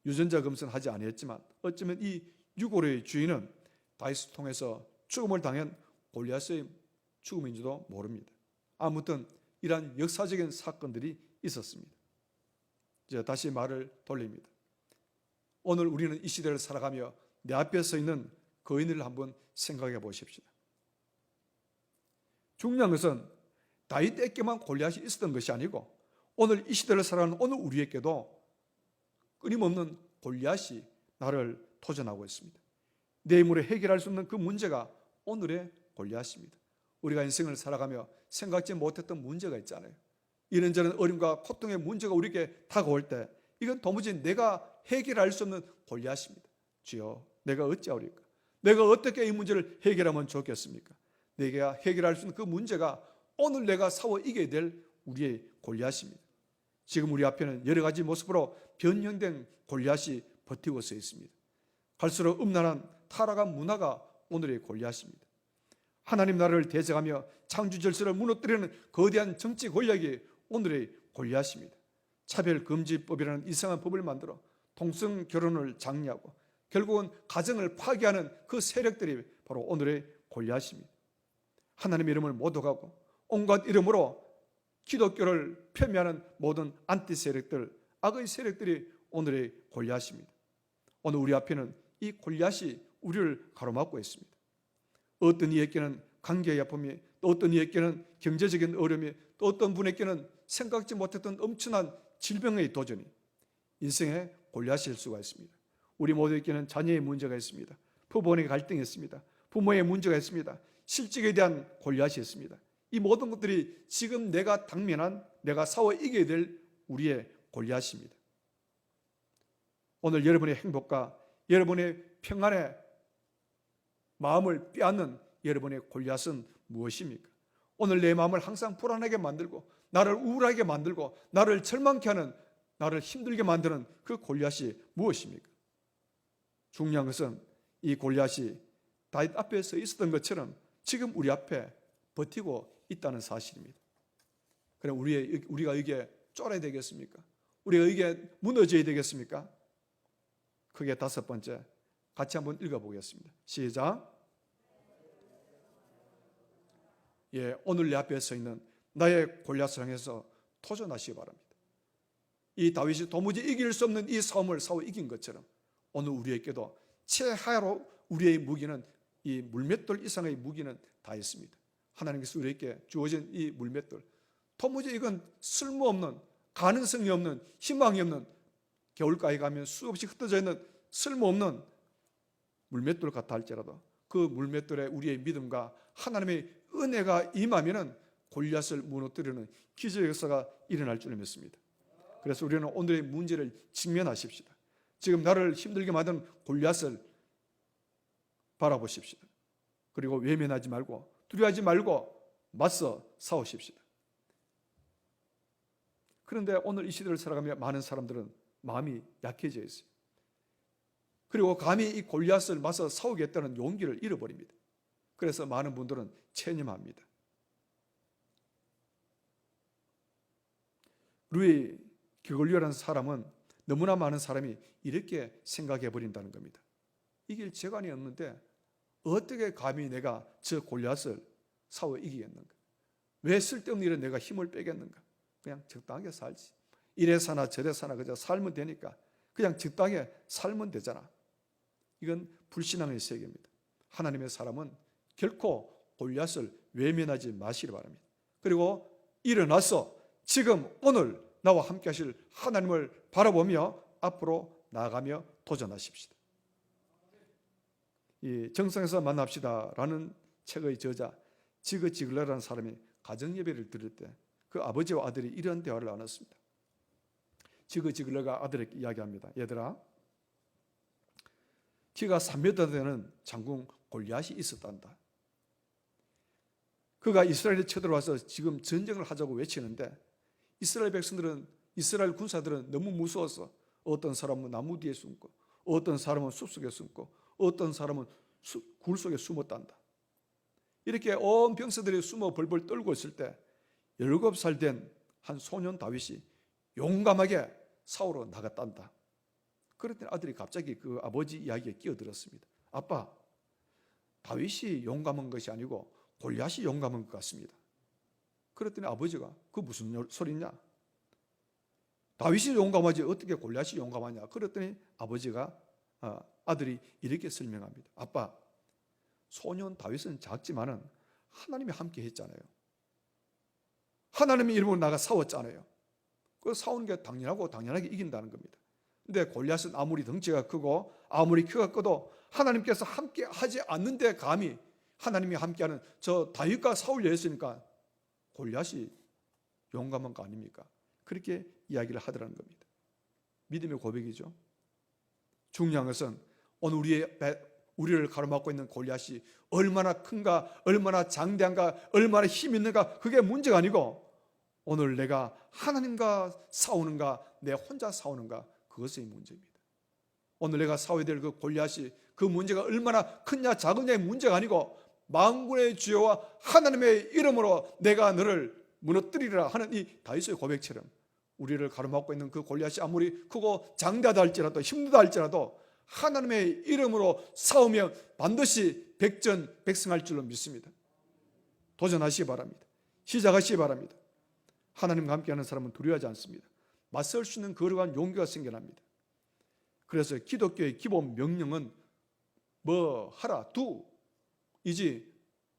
유전자 검사는 하지 아니했지만 어쩌면 이 유골의 주인은 다윗을 통해서 죽음을 당한 골리앗의 죽음인지도 모릅니다. 아무튼 이러한 역사적인 사건들이 있었습니다. 이제 다시 말을 돌립니다. 오늘 우리는 이 시대를 살아가며 내 앞에 서 있는 거인을 한번 생각해 보십시다. 중요한 것은 다윗에게만 골리앗이 있었던 것이 아니고 오늘 이 시대를 살아가는 오늘 우리에게도 끊임없는 골리앗이 나를 도전하고 있습니다. 내 힘으로 해결할 수 없는 그 문제가 오늘의 골리앗입니다. 우리가 인생을 살아가며 생각지 못했던 문제가 있잖아요. 이런저런 어려움과 고통의 문제가 우리에게 다가올 때 이건 도무지 내가 해결할 수 없는 골리앗입니다. 주여, 내가 어찌하오리까? 내가 어떻게 이 문제를 해결하면 좋겠습니까? 내가 해결할 수 있는 그 문제가 오늘 내가 싸워 이겨야 될 우리의 골리앗입니다. 지금 우리 앞에는 여러 가지 모습으로 변형된 골리앗이 버티고 서 있습니다. 갈수록 음란한 타락한 문화가 오늘의 골리앗입니다. 하나님 나라를 대적하며 창조 질서를 무너뜨리는 거대한 정치 권력이 오늘의 골리앗입니다. 차별금지법이라는 이상한 법을 만들어 동성 결혼을 장려하고 결국은 가정을 파괴하는 그 세력들이 바로 오늘의 골리앗입니다. 하나님의 이름을 모독하고 온갖 이름으로 기독교를 폄훼하는 모든 안티 세력들, 악의 세력들이 오늘의 골리앗입니다. 오늘 우리 앞에는 이 골리앗이 우리를 가로막고 있습니다. 어떤 이에게는 관계의 아픔이, 또 어떤 이에게는 경제적인 어려움이, 또 어떤 분에게는 생각지 못했던 엄청난 질병의 도전이 인생의 골리앗일 수가 있습니다. 우리 모두에게는 자녀의 문제가 있습니다. 부부간의 갈등이 있습니다. 부모의 문제가 있습니다. 실직에 대한 골리앗이 있습니다. 이 모든 것들이 지금 내가 당면한, 내가 싸워 이겨야 될 우리의 골리앗입니다. 오늘 여러분의 행복과 여러분의 평안의 마음을 빼앗는 여러분의 골리앗은 무엇입니까? 오늘 내 마음을 항상 불안하게 만들고 나를 우울하게 만들고 나를 절망케 하는, 나를 힘들게 만드는 그 골리앗이 무엇입니까? 중요한 것은 이 골리앗이 다윗 앞에 서 있었던 것처럼 지금 우리 앞에 버티고 있다는 사실입니다. 그럼 우리가 이게 쫄아야 되겠습니까? 우리가 이게 무너져야 되겠습니까? 크게 5번째 같이 한번 읽어보겠습니다. 시작. 오늘 내 앞에 서 있는 나의 골리앗을 향해서 도전하시기 바랍니다. 이 다윗이 도무지 이길 수 없는 이 싸움을 싸워 이긴 것처럼 오늘 우리에게도 최하로 우리의 무기는 이 물맷돌 이상의 무기는 다 있습니다. 하나님께서 우리에게 주어진 이 물맷돌, 도무지 이건 쓸모없는, 가능성이 없는, 희망이 없는, 겨울가에 가면 수없이 흩어져 있는 쓸모없는 물맷돌 같아 할지라도 그 물맷돌에 우리의 믿음과 하나님의 은혜가 임하면은 골리앗을 무너뜨리는 기적의 역사가 일어날 줄 믿습니다. 그래서 우리는 오늘의 문제를 직면하십시다. 지금 나를 힘들게 만드는 골리앗을 바라보십시다. 그리고 외면하지 말고 두려워하지 말고 맞서 싸우십시다. 그런데 오늘 이 시대를 살아가며 많은 사람들은 마음이 약해져 있어요. 그리고 감히 이 골리앗을 맞서 싸우겠다는 용기를 잃어버립니다. 그래서 많은 분들은 체념합니다. 루이 기골리오라는 사람은 너무나 많은 사람이 이렇게 생각해 버린다는 겁니다. 이길 재간이 없는데 어떻게 감히 내가 저 골리앗을 싸워 이기겠는가? 왜 쓸데없는 일에 내가 힘을 빼겠는가? 그냥 적당하게 살지. 이래 사나 저래 사나 그저 살면 되니까 그냥 적당하게 살면 되잖아. 이건 불신앙의 세계입니다. 하나님의 사람은 결코 골리앗을 외면하지 마시기 바랍니다. 그리고 일어나서 지금 오늘 나와 함께 하실 하나님을 바라보며 앞으로 나아가며 도전하십시다. 이 정성에서 만납시다라는 책의 저자 지그 지글러라는 사람이 가정예배를 드릴 때 그 아버지와 아들이 이런 대화를 나눴습니다. 지그 지글러가 아들에게 이야기합니다. 얘들아, 키가 3m 되는 장군 골리앗이 있었단다. 그가 이스라엘에 쳐들어와서 지금 전쟁을 하자고 외치는데 이스라엘 백성들은, 이스라엘 군사들은 너무 무서워서 어떤 사람은 나무 뒤에 숨고 어떤 사람은 숲속에 숨고 어떤 사람은 굴 속에 숨었단다. 이렇게 온 병사들이 숨어 벌벌 떨고 있을 때 17살 된 한 소년 다윗이 용감하게 싸우러 나갔단다. 그랬더니 아들이 갑자기 그 아버지 이야기에 끼어들었습니다. 아빠, 다윗이 용감한 것이 아니고 골리앗이 용감한 것 같습니다. 그랬더니 아버지가 그 무슨 소리냐? 다윗이 용감하지 어떻게 골리앗이 용감하냐? 그랬더니 아버지가 아들이 이렇게 설명합니다. 아빠, 소년 다윗은 작지만은 하나님이 함께 했잖아요. 하나님의 이름으로 나가 싸웠잖아요. 그 싸우는 게 당연하고 당연하게 이긴다는 겁니다. 근데 골리앗은 아무리 덩치가 크고 아무리 키가 커도 하나님께서 함께 하지 않는데 감히 하나님이 함께하는 저 다윗과 싸우려 했으니까 골리앗이 용감한 거 아닙니까? 그렇게 이야기를 하더라는 겁니다. 믿음의 고백이죠. 중요한 것은 오늘 우리의 우리를 가로막고 있는 골리앗이 얼마나 큰가, 얼마나 장대한가, 얼마나 힘 있는가, 그게 문제가 아니고 오늘 내가 하나님과 싸우는가, 내 혼자 싸우는가, 그것이 문제입니다. 오늘 내가 싸워야 될 그 골리앗이, 그 문제가 얼마나 크냐 작으냐의 문제가 아니고 만군의 주여와 하나님의 이름으로 내가 너를 무너뜨리라 하는 이 다윗의 고백처럼 우리를 가로막고 있는 그 골리앗이 아무리 크고 장대하다 할지라도 힘들다 할지라도 하나님의 이름으로 싸우면 반드시 백전백승할 줄로 믿습니다. 도전하시기 바랍니다. 시작하시기 바랍니다. 하나님과 함께하는 사람은 두려워하지 않습니다. 맞설 수 있는 거룩한 용기가 생겨납니다. 그래서 기독교의 기본 명령은 뭐 하라, do 이지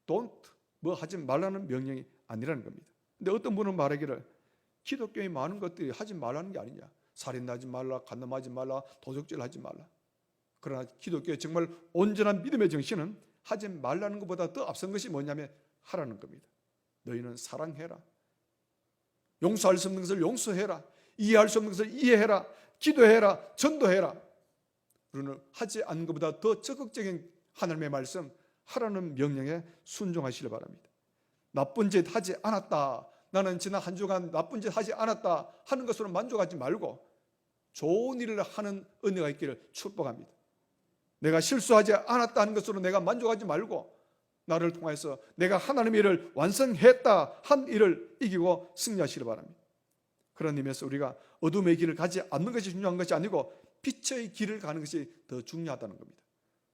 don't 뭐 하지 말라는 명령이 아니라는 겁니다. 근데 어떤 분은 말하기를 기독교의 많은 것들이 하지 말라는 게 아니냐, 살인하지 말라, 간음하지 말라, 도적질 하지 말라. 그러나 기독교의 정말 온전한 믿음의 정신은 하지 말라는 것보다 더 앞선 것이 뭐냐면 하라는 겁니다. 너희는 사랑해라, 용서할 수 없는 것을 용서해라, 이해할 수 없는 것을 이해해라, 기도해라, 전도해라. 우리는 하지 않는 것보다 더 적극적인 하나님의 말씀, 하라는 명령에 순종하시길 바랍니다. 나쁜 짓 하지 않았다, 나는 지난 한 주간 나쁜 짓 하지 않았다 하는 것으로 만족하지 말고 좋은 일을 하는 은혜가 있기를 축복합니다. 내가 실수하지 않았다 하는 것으로 내가 만족하지 말고 나를 통해서 내가 하나님의 일을 완성했다 한 일을 이기고 승리하시길 바랍니다. 그런 의미에서 우리가 어둠의 길을 가지 않는 것이 중요한 것이 아니고 빛의 길을 가는 것이 더 중요하다는 겁니다.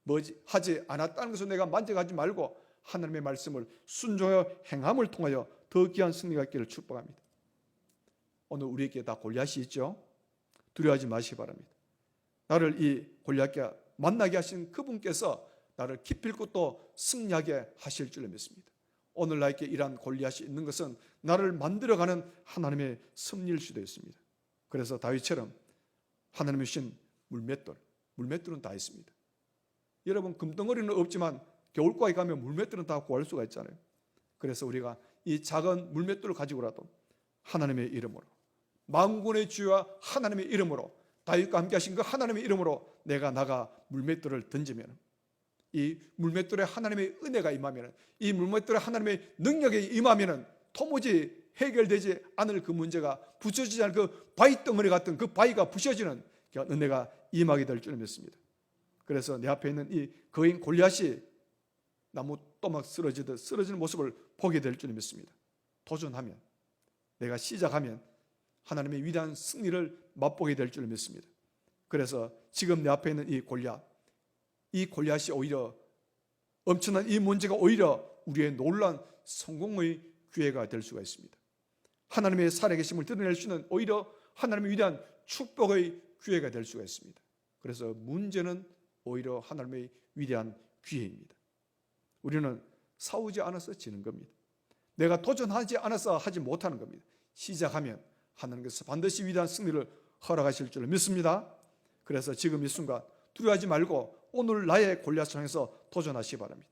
뭐지 하지 않았다는 것으로 내가 만족하지 말고 하나님의 말씀을 순종하여 행함을 통하여 더 귀한 승리가 있기를 축복합니다. 오늘 우리에게 다 골리앗이 있죠. 두려워하지 마시기 바랍니다. 나를 이 골리앗과 만나게 하신 그분께서 나를 기필코 또 승리하게 하실 줄로 믿습니다. 오늘 나에게 이러한 골리앗이 있는 것은 나를 만들어가는 하나님의 섭리일 수도 있습니다. 그래서 다윗처럼 하나님의 주신 물맷돌은 다 있습니다. 여러분, 금덩어리는 없지만 겨울과에 가면 물맷돌은 다 구할 수가 있잖아요. 그래서 우리가 이 작은 물맷돌을 가지고라도 하나님의 이름으로, 만군의 주와 하나님의 이름으로, 다윗과 함께 하신 그 하나님의 이름으로 내가 나가 물맷돌을 던지면, 이 물맷돌에 하나님의 은혜가 임하면, 이 물맷돌에 하나님의 능력이 임하면 도무지 해결되지 않을 그 문제가, 부서지지 않을 그 바위 덩어리 같은 그 바위가 부셔지는 은혜가 임하게 될 줄 믿습니다. 그래서 내 앞에 있는 이 거인 골리앗이 나무 또막 쓰러지듯 쓰러지는 모습을 보게 될 줄 믿습니다. 도전하면, 내가 시작하면 하나님의 위대한 승리를 맛보게 될 줄 믿습니다. 그래서 지금 내 앞에 있는 이 골리앗이 오히려 엄청난 이 문제가 오히려 우리의 놀라운 성공의 기회가 될 수가 있습니다. 하나님의 살아계심을 드러낼 수 있는 오히려 하나님의 위대한 축복의 기회가 될 수가 있습니다. 그래서 문제는 오히려 하나님의 위대한 기회입니다. 우리는 싸우지 않아서 지는 겁니다. 내가 도전하지 않아서 하지 못하는 겁니다. 시작하면 하나님께서 반드시 위대한 승리를 허락하실 줄 믿습니다. 그래서 지금 이 순간 두려워하지 말고 오늘 나의 골리앗을 향해서 도전하시기 바랍니다.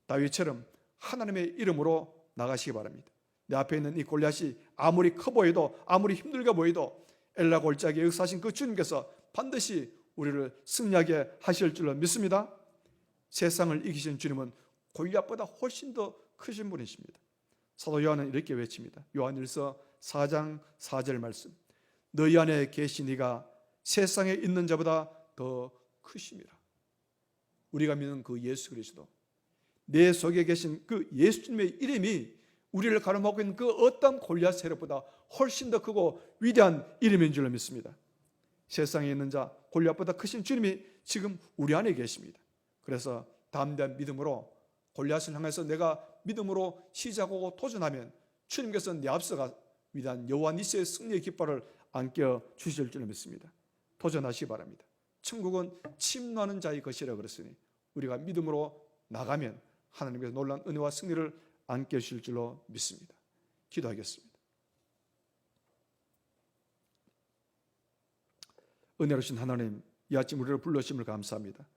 다윗처럼 하나님의 이름으로 나가시기 바랍니다. 내 앞에 있는 이 골리앗이 아무리 커 보여도, 아무리 힘들게 보여도 엘라 골짜기에 역사하신 그 주님께서 반드시 우리를 승리하게 하실 줄로 믿습니다. 세상을 이기신 주님은 골리앗보다 훨씬 더 크신 분이십니다. 사도 요한은 이렇게 외칩니다. 요한일서 4장 4절 말씀, 너희 안에 계신 이가 세상에 있는 자보다 더 크심이라. 우리가 믿는 그 예수 그리스도, 내 속에 계신 그 예수님의 이름이 우리를 가로막고 있는 그 어떤 골리앗 세력보다 훨씬 더 크고 위대한 이름인 줄로 믿습니다. 세상에 있는 자 골리앗보다 크신 주님이 지금 우리 안에 계십니다. 그래서 담대한 믿음으로 골리앗을 향해서 내가 믿음으로 시작하고 도전하면 주님께서 내 앞서가 위대한 여호와 니스의 승리의 깃발을 안겨 주실 줄 믿습니다. 도전하시기 바랍니다. 천국은 침노하는 자의 것이라 그랬으니 우리가 믿음으로 나가면 하나님께서 놀라운 은혜와 승리를 안겨 주실 줄로 믿습니다. 기도하겠습니다. 은혜로우신 하나님, 이 아침 우리를 불러주심을 감사합니다.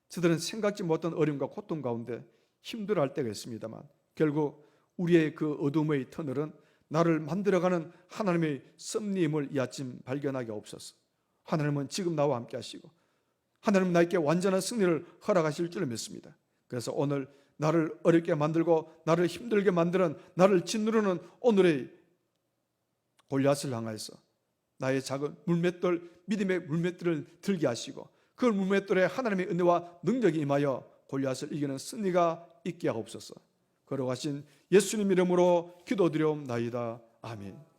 저들은 생각지 못한 어려움과 고통 가운데 힘들어할 때가 있습니다만 결국 우리의 그 어둠의 터널은 나를 만들어가는 하나님의 섭리임을 이 아침 발견하게 없어서 하나님은 지금 나와 함께 하시고 하나님은 나에게 완전한 승리를 허락하실 줄 믿습니다. 그래서 오늘 나를 어렵게 만들고 나를 힘들게 만드는, 나를 짓누르는 오늘의 골리앗을 향하여서 나의 작은 물맷돌, 믿음의 물맷돌을 들게 하시고 그 물맷돌에 하나님의 은혜와 능력이 임하여 골리앗을 이기는 승리가 있게 하옵소서. 걸어가신 예수님 이름으로 기도드리옵나이다. 아멘.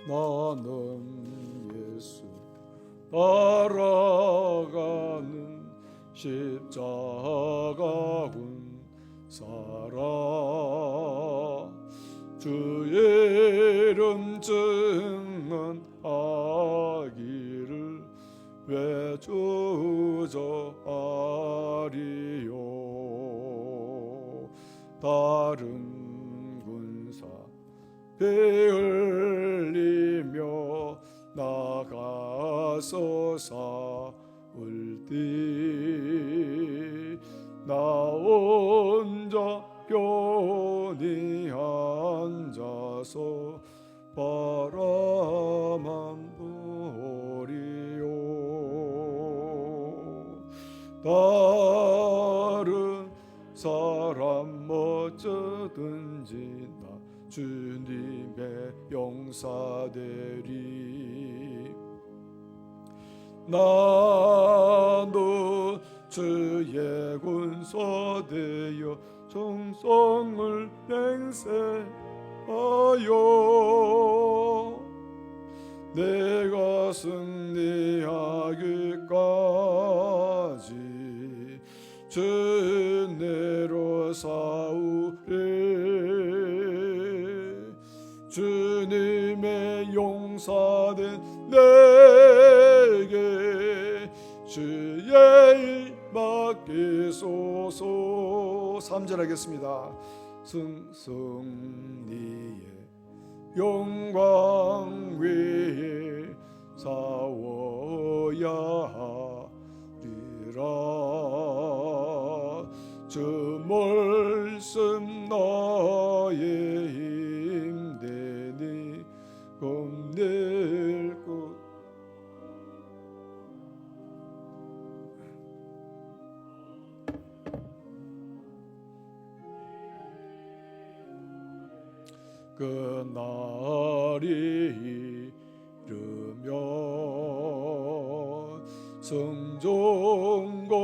나는 예수 따라가는 십자가군 살아 주의 이름 증언하기를 왜 주저하리요. 다른 군사 피 흘리며 나가서 싸울때 나 혼자 편히 앉아서 바라만 보리요. 다른 사람 어쩌든지 나 주님의 용사되리. 나도 주의 군사 되어 정성을 맹세하여 내가 승리하기까지 주내로 싸우리. 주님의 용사된 내게 주의 일 맡기소서. 3절 하겠습니다. 승리의 영광 위에 싸워야 하리라. 주 말씀 나의 힘되니 겁낼 것. 그 날이 이르면 성전과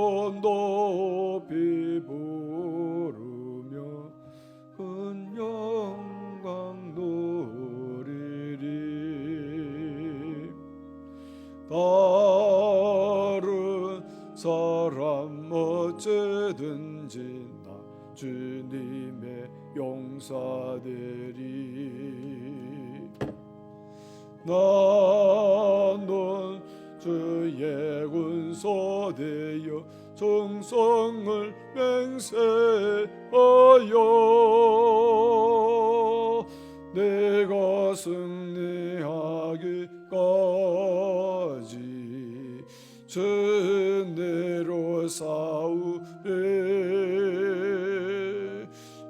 높이 부르며 큰 영광 누리리. 다른 사람 어찌든지 나 주님의 용사되리. 나는 주의 군사 되어 정성을 맹세하여 내가 승리하기까지 주내로 싸우리.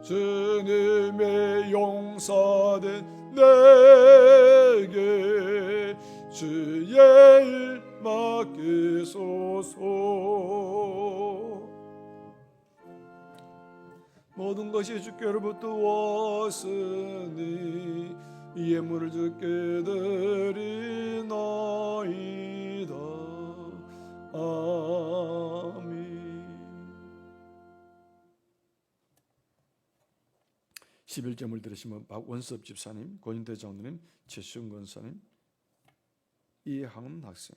주님의 용사된 내게 주의 일 맡기소서. 모든 것이 주께로부터 왔으니 예물을 주께 드리나이다. 아멘. 11점을 들으시면 박원섭 집사님, 고린도 장로님, 최수영 권사님, 이항은 학생,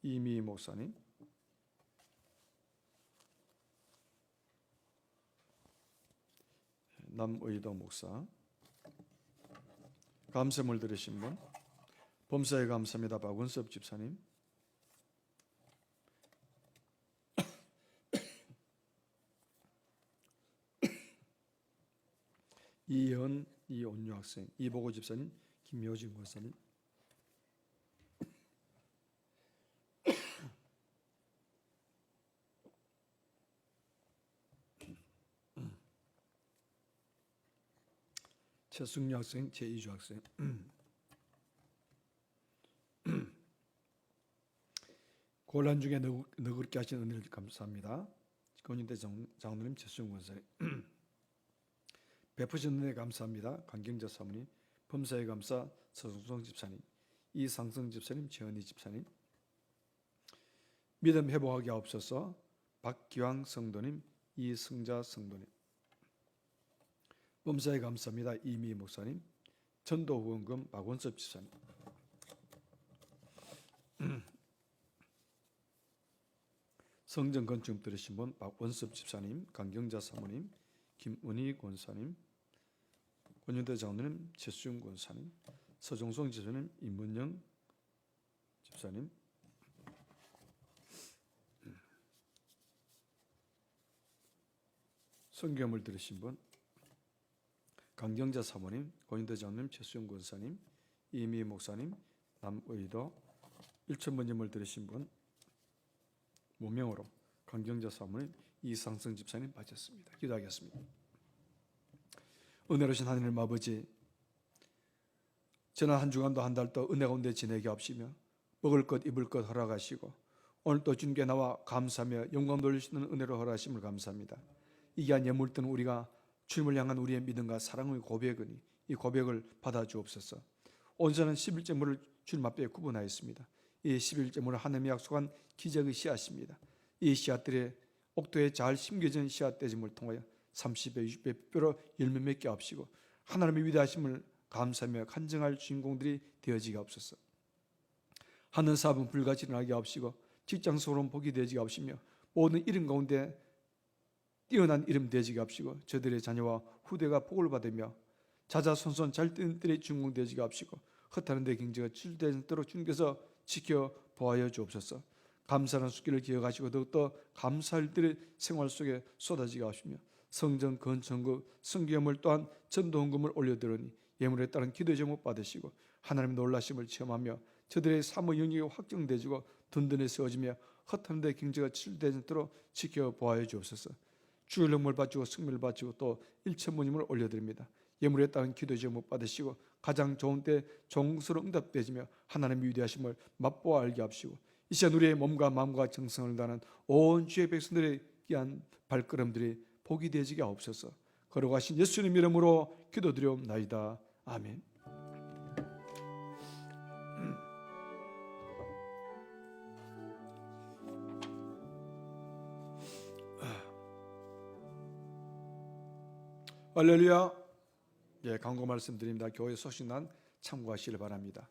이미 목사님, 남의도 목사, 감사물 들으신 분, 범사에 감사합니다. 박원섭 집사님, 이예은 이온유 학생, 이보고 집사님, 김효진 권사님. 최승유 학생, 최이주 학생. 곤란 중에 너그럽게 하신 은혜를 감사합니다. 권인대 장로님, 최승유 권사님. 베푸신 은혜 감사합니다. 강경자 사모님, 범사의 감사 서승성 집사님, 이상성 집사님, 최은희 집사님. 믿음 회복하게 하옵소서. 박기왕 성도님, 이승자 성도님. 범사에 감사합니다. 이미 목사님, 전도후원금 박원섭 집사님. 성전 건축 들으신 분 박원섭 집사님, 강경자 사모님, 김은희 권사님, 권윤대 장로님, 최수영 권사님, 서종성 집사님, 임문영 집사님. 성경을 들으신 분 강경자 사모님, 권인대 장로님, 최수영 권사님, 이미 목사님, 남의도 1,000번님을 들으신 분 무명으로 강경자 사모님, 이상성 집사님 빠졌습니다. 기도하겠습니다. 은혜로우신 하나님 아버지, 지난 한 주간도 한 달도 은혜 가운데 지내게 하시며 먹을 것 입을 것 허락하시고 오늘 또 주님께 나와 감사하며 영광 돌리시는 은혜로 허락하심을 감사합니다. 이 귀한 예물 든 우리가 주님을 향한 우리의 믿음과 사랑의 고백이니 이 고백을 받아 주옵소서. 온전한 11제물을 주님 앞에 구분하였습니다. 이 11제물은 하나님이 약속한 기적의 씨앗입니다. 이 씨앗들의 옥토에 잘 심겨진 씨앗되짐을 통하여 30배, 60배 뼈로 열매 맺게 하시고 하나님의 위대하심을 감사하며 간증할 주인공들이 되어지게 하옵소서. 하는 사업은 불같이 일어나게 하시고 직장 소론 복이 되어지게 하시며 모든 이름 가운데 뛰어난 이름 되어지게 하시고 저들의 자녀와 후대가 복을 받으며 자자손손 잘 뛰는 들의 주인공 되어지게 하시고 헛하는 데 경제가 출대되도록 주님께서 지켜보아여 주옵소서. 감사하는 수기를 기억하시고 더욱더 감사할 들의 생활 속에 쏟아지게 하시며 성전 건축금 성기염을 또한 전도헌금을 올려드리니 예물에 따른 기도의 제목 받으시고 하나님의 놀라심을 체험하며 저들의 사모 영역이 확정되지고 든든히 세워지며 헛하는 데 경제가 출대되도록 지켜보아여 주옵소서. 주일 영물 바치고 승리를 바치고 또 일천문임을 올려드립니다. 예물에 따른 기도 제목 받으시고 가장 좋은 때 정성스러운 응답되지며 하나님의 위대하심을 맛보아 알게 하시고 이 시간 우리의 몸과 마음과 정성을 다하는 온 주의 백성들의 귀한 발걸음들이 복이 되어지게 하옵소서. 걸어가신 예수님 이름으로 기도드리옵나이다. 아멘. 할렐루야. 예, 광고 말씀드립니다. 교회 소식난 참고하시길 바랍니다.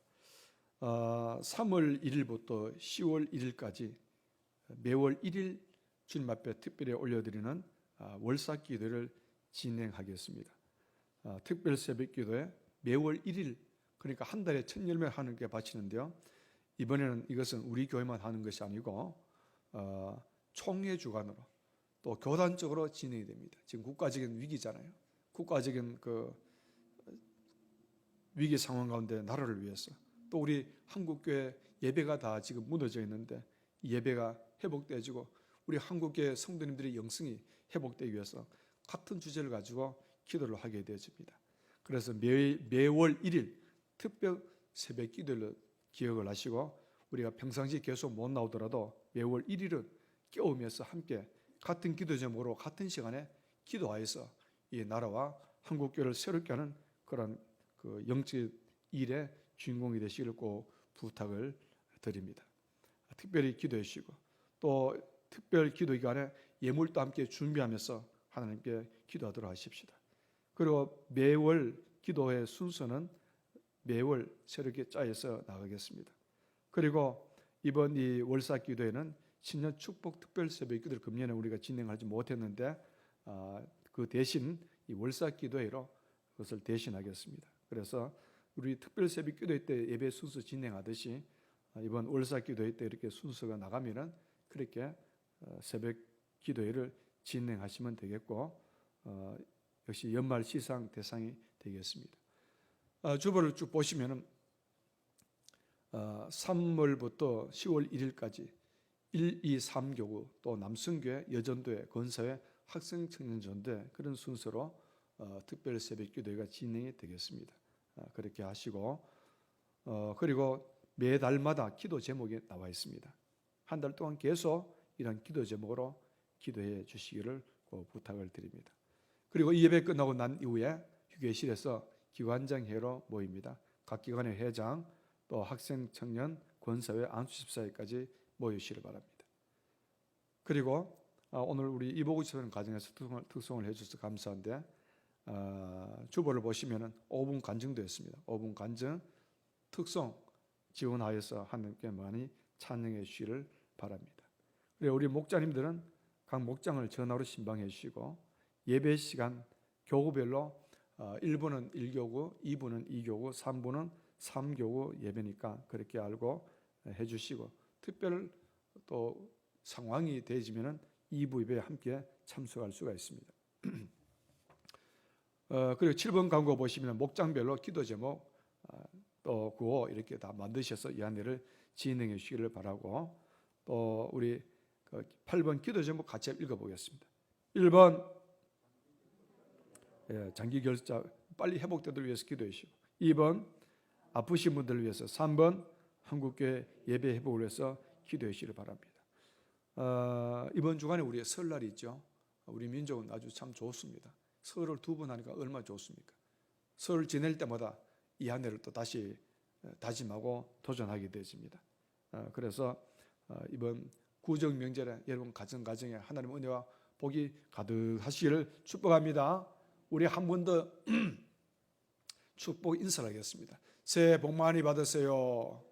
3월 1일부터 10월 1일까지 매월 1일 주님 앞에 특별히 올려드리는 월사 기도를 진행하겠습니다. 특별 새벽 기도에 매월 1일, 그러니까 한 달에 1000열매 하나님께 바치는데요. 이번에는 이것은 우리 교회만 하는 것이 아니고 총회 주관으로 또 교단적으로 진행이 됩니다. 지금 국가적인 위기잖아요. 국가적인 그 위기 상황 가운데 나라를 위해서 또 우리 한국교회 예배가 다 지금 무너져 있는데 예배가 회복되어지고 우리 한국교회 성도님들의 영성이 회복되기 위해서 같은 주제를 가지고 기도를 하게 되어집니다. 그래서 매월 1일 특별 새벽 기도를 기억을 하시고 우리가 평상시 계속 못 나오더라도 매월 1일은 깨우면서 함께 같은 기도 제목으로 같은 시간에 기도하여서 이 나라와 한국교회를 새롭게 하는 그런 그 영적 일의 주인공이 되시기를 꼭 부탁을 드립니다. 특별히 기도해 주시고 또 특별 기도 기간에 예물도 함께 준비하면서 하나님께 기도하도록 하십시다. 그리고 매월 기도의 순서는 매월 새롭게 짜여서 나가겠습니다. 그리고 이번 이 월사 기도회는 신년 축복 특별 새벽 기도를 금년에 우리가 진행하지 못했는데 그 대신 이 월사 기도회로 그것을 대신하겠습니다. 그래서 우리 특별 새벽 기도회 때 예배 순서 진행하듯이 이번 월사 기도회 때 이렇게 순서가 나가면은 그렇게 새벽 기도회를 진행하시면 되겠고 역시 연말 시상 대상이 되겠습니다. 주보를 쭉 보시면은 3월부터 10월 1일까지 1, 2, 3교구 또 남성교회, 여전도회, 건사회, 학생청년전도회 그런 순서로 특별 새벽 기도회가 진행이 되겠습니다. 그렇게 하시고 그리고 매달마다 기도 제목이 나와 있습니다. 한 달 동안 계속 이런 기도 제목으로 기도해 주시기를 부탁을 드립니다. 그리고 이 예배 끝나고 난 이후에 휴게실에서 기관장회로 모입니다. 각 기관의 회장 또 학생, 청년, 권사회, 안수집사회까지 모이시길 바랍니다. 그리고 오늘 우리 이보구 지도는 가정에서 특송을 해주셔서 감사한데 주보를 보시면은 5분 간증도 했습니다. 5분 간증 특송 지원하여서 하나님께 많이 찬양해 주시기를 바랍니다. 그리고 우리 목자님들은 각 목장을 전화로 신방해 주시고 예배 시간 교구별로 1부는 1교구, 2부는 2교구, 3부는 3교구 예배니까 그렇게 알고 해 주시고 특별 또 상황이 되어지면은 2부 예배에 함께 참석할 수가 있습니다. 그리고 7번 광고 보시면 목장별로 기도 제목 또 구호 이렇게 다 만드셔서 이 안내를 진행해 주시기를 바라고 또 우리 8번 기도 제목 같이 읽어보겠습니다. 1번 장기 결자 빨리 회복되도록 위해서 기도해 주시고 2번 아프신 분들을 위해서 3번 한국교회 예배 회복을 위해서 기도해 주시기를 바랍니다. 이번 주간에 우리의 설날이 있죠. 우리 민족은 아주 참 좋습니다. 설을 2번 하니까 얼마나 좋습니까? 설을 지낼 때마다 이 한 해를 또 다시 다짐하고 도전하게 되어집니다. 그래서 이번 구정 명절에 여러분 가정에 하나님의 은혜와 복이 가득하시기를 축복합니다. 우리 한 번 더 축복 인사를 하겠습니다. 새해 복 많이 받으세요.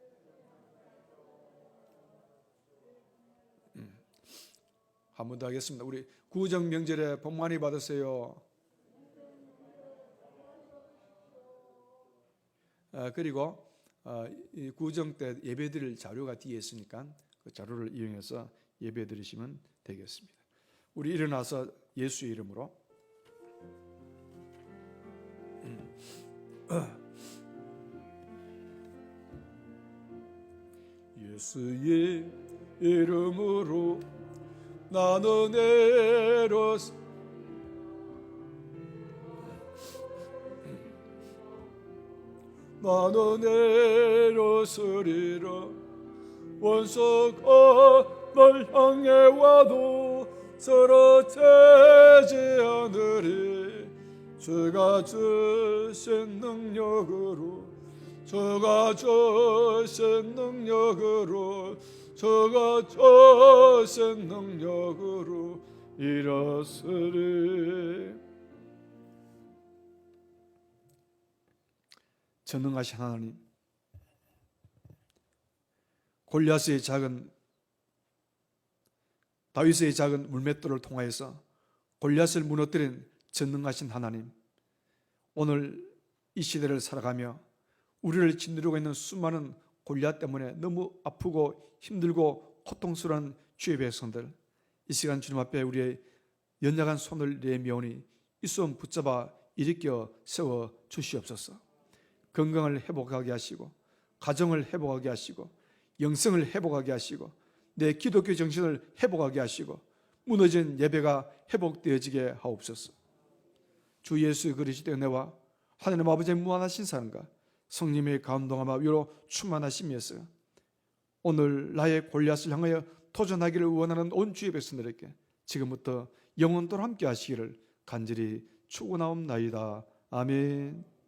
한 번 더 하겠습니다. 우리 구정 명절에 복 많이 받으세요. 그리고 이 구정 때 예배드릴 자료가 뒤에 있으니까 그 자료를 이용해서 예배드리시면 되겠습니다. 우리 일어나서 예수의 이름으로 예수의 이름으로 나는 에로스 나는 에로스리라 원수가 널 향해 와도 쓰러지지 않으리 주가 주신 능력으로 주가 주신 능력으로 주가 주신 능력으로 일어서리. 전능하신 하나님, 골리앗의 다윗의 작은 물맷돌을 통하여서 골리앗을 무너뜨린 전능하신 하나님, 오늘 이 시대를 살아가며 우리를 짓누르고 있는 수많은 골리앗 때문에 너무 아프고 힘들고 고통스러운 주의 백성들, 이 시간 주님 앞에 우리의 연약한 손을 내미오니 이 손 붙잡아 일으켜 세워 주시옵소서. 건강을 회복하게 하시고 가정을 회복하게 하시고 영성을 회복하게 하시고 내 기독교 정신을 회복하게 하시고 무너진 예배가 회복되어지게 하옵소서. 주 예수 그리스도의 은혜와 하나님 아버지의 무한하신 사랑과 성령의 감동함과 위로 충만하심이었어요. 오늘 나의 골리앗을 향하여 도전하기를 원하는 온 주의 백성들에게 지금부터 영원토록 함께 하시기를 간절히 축원하옵나이다. 아멘.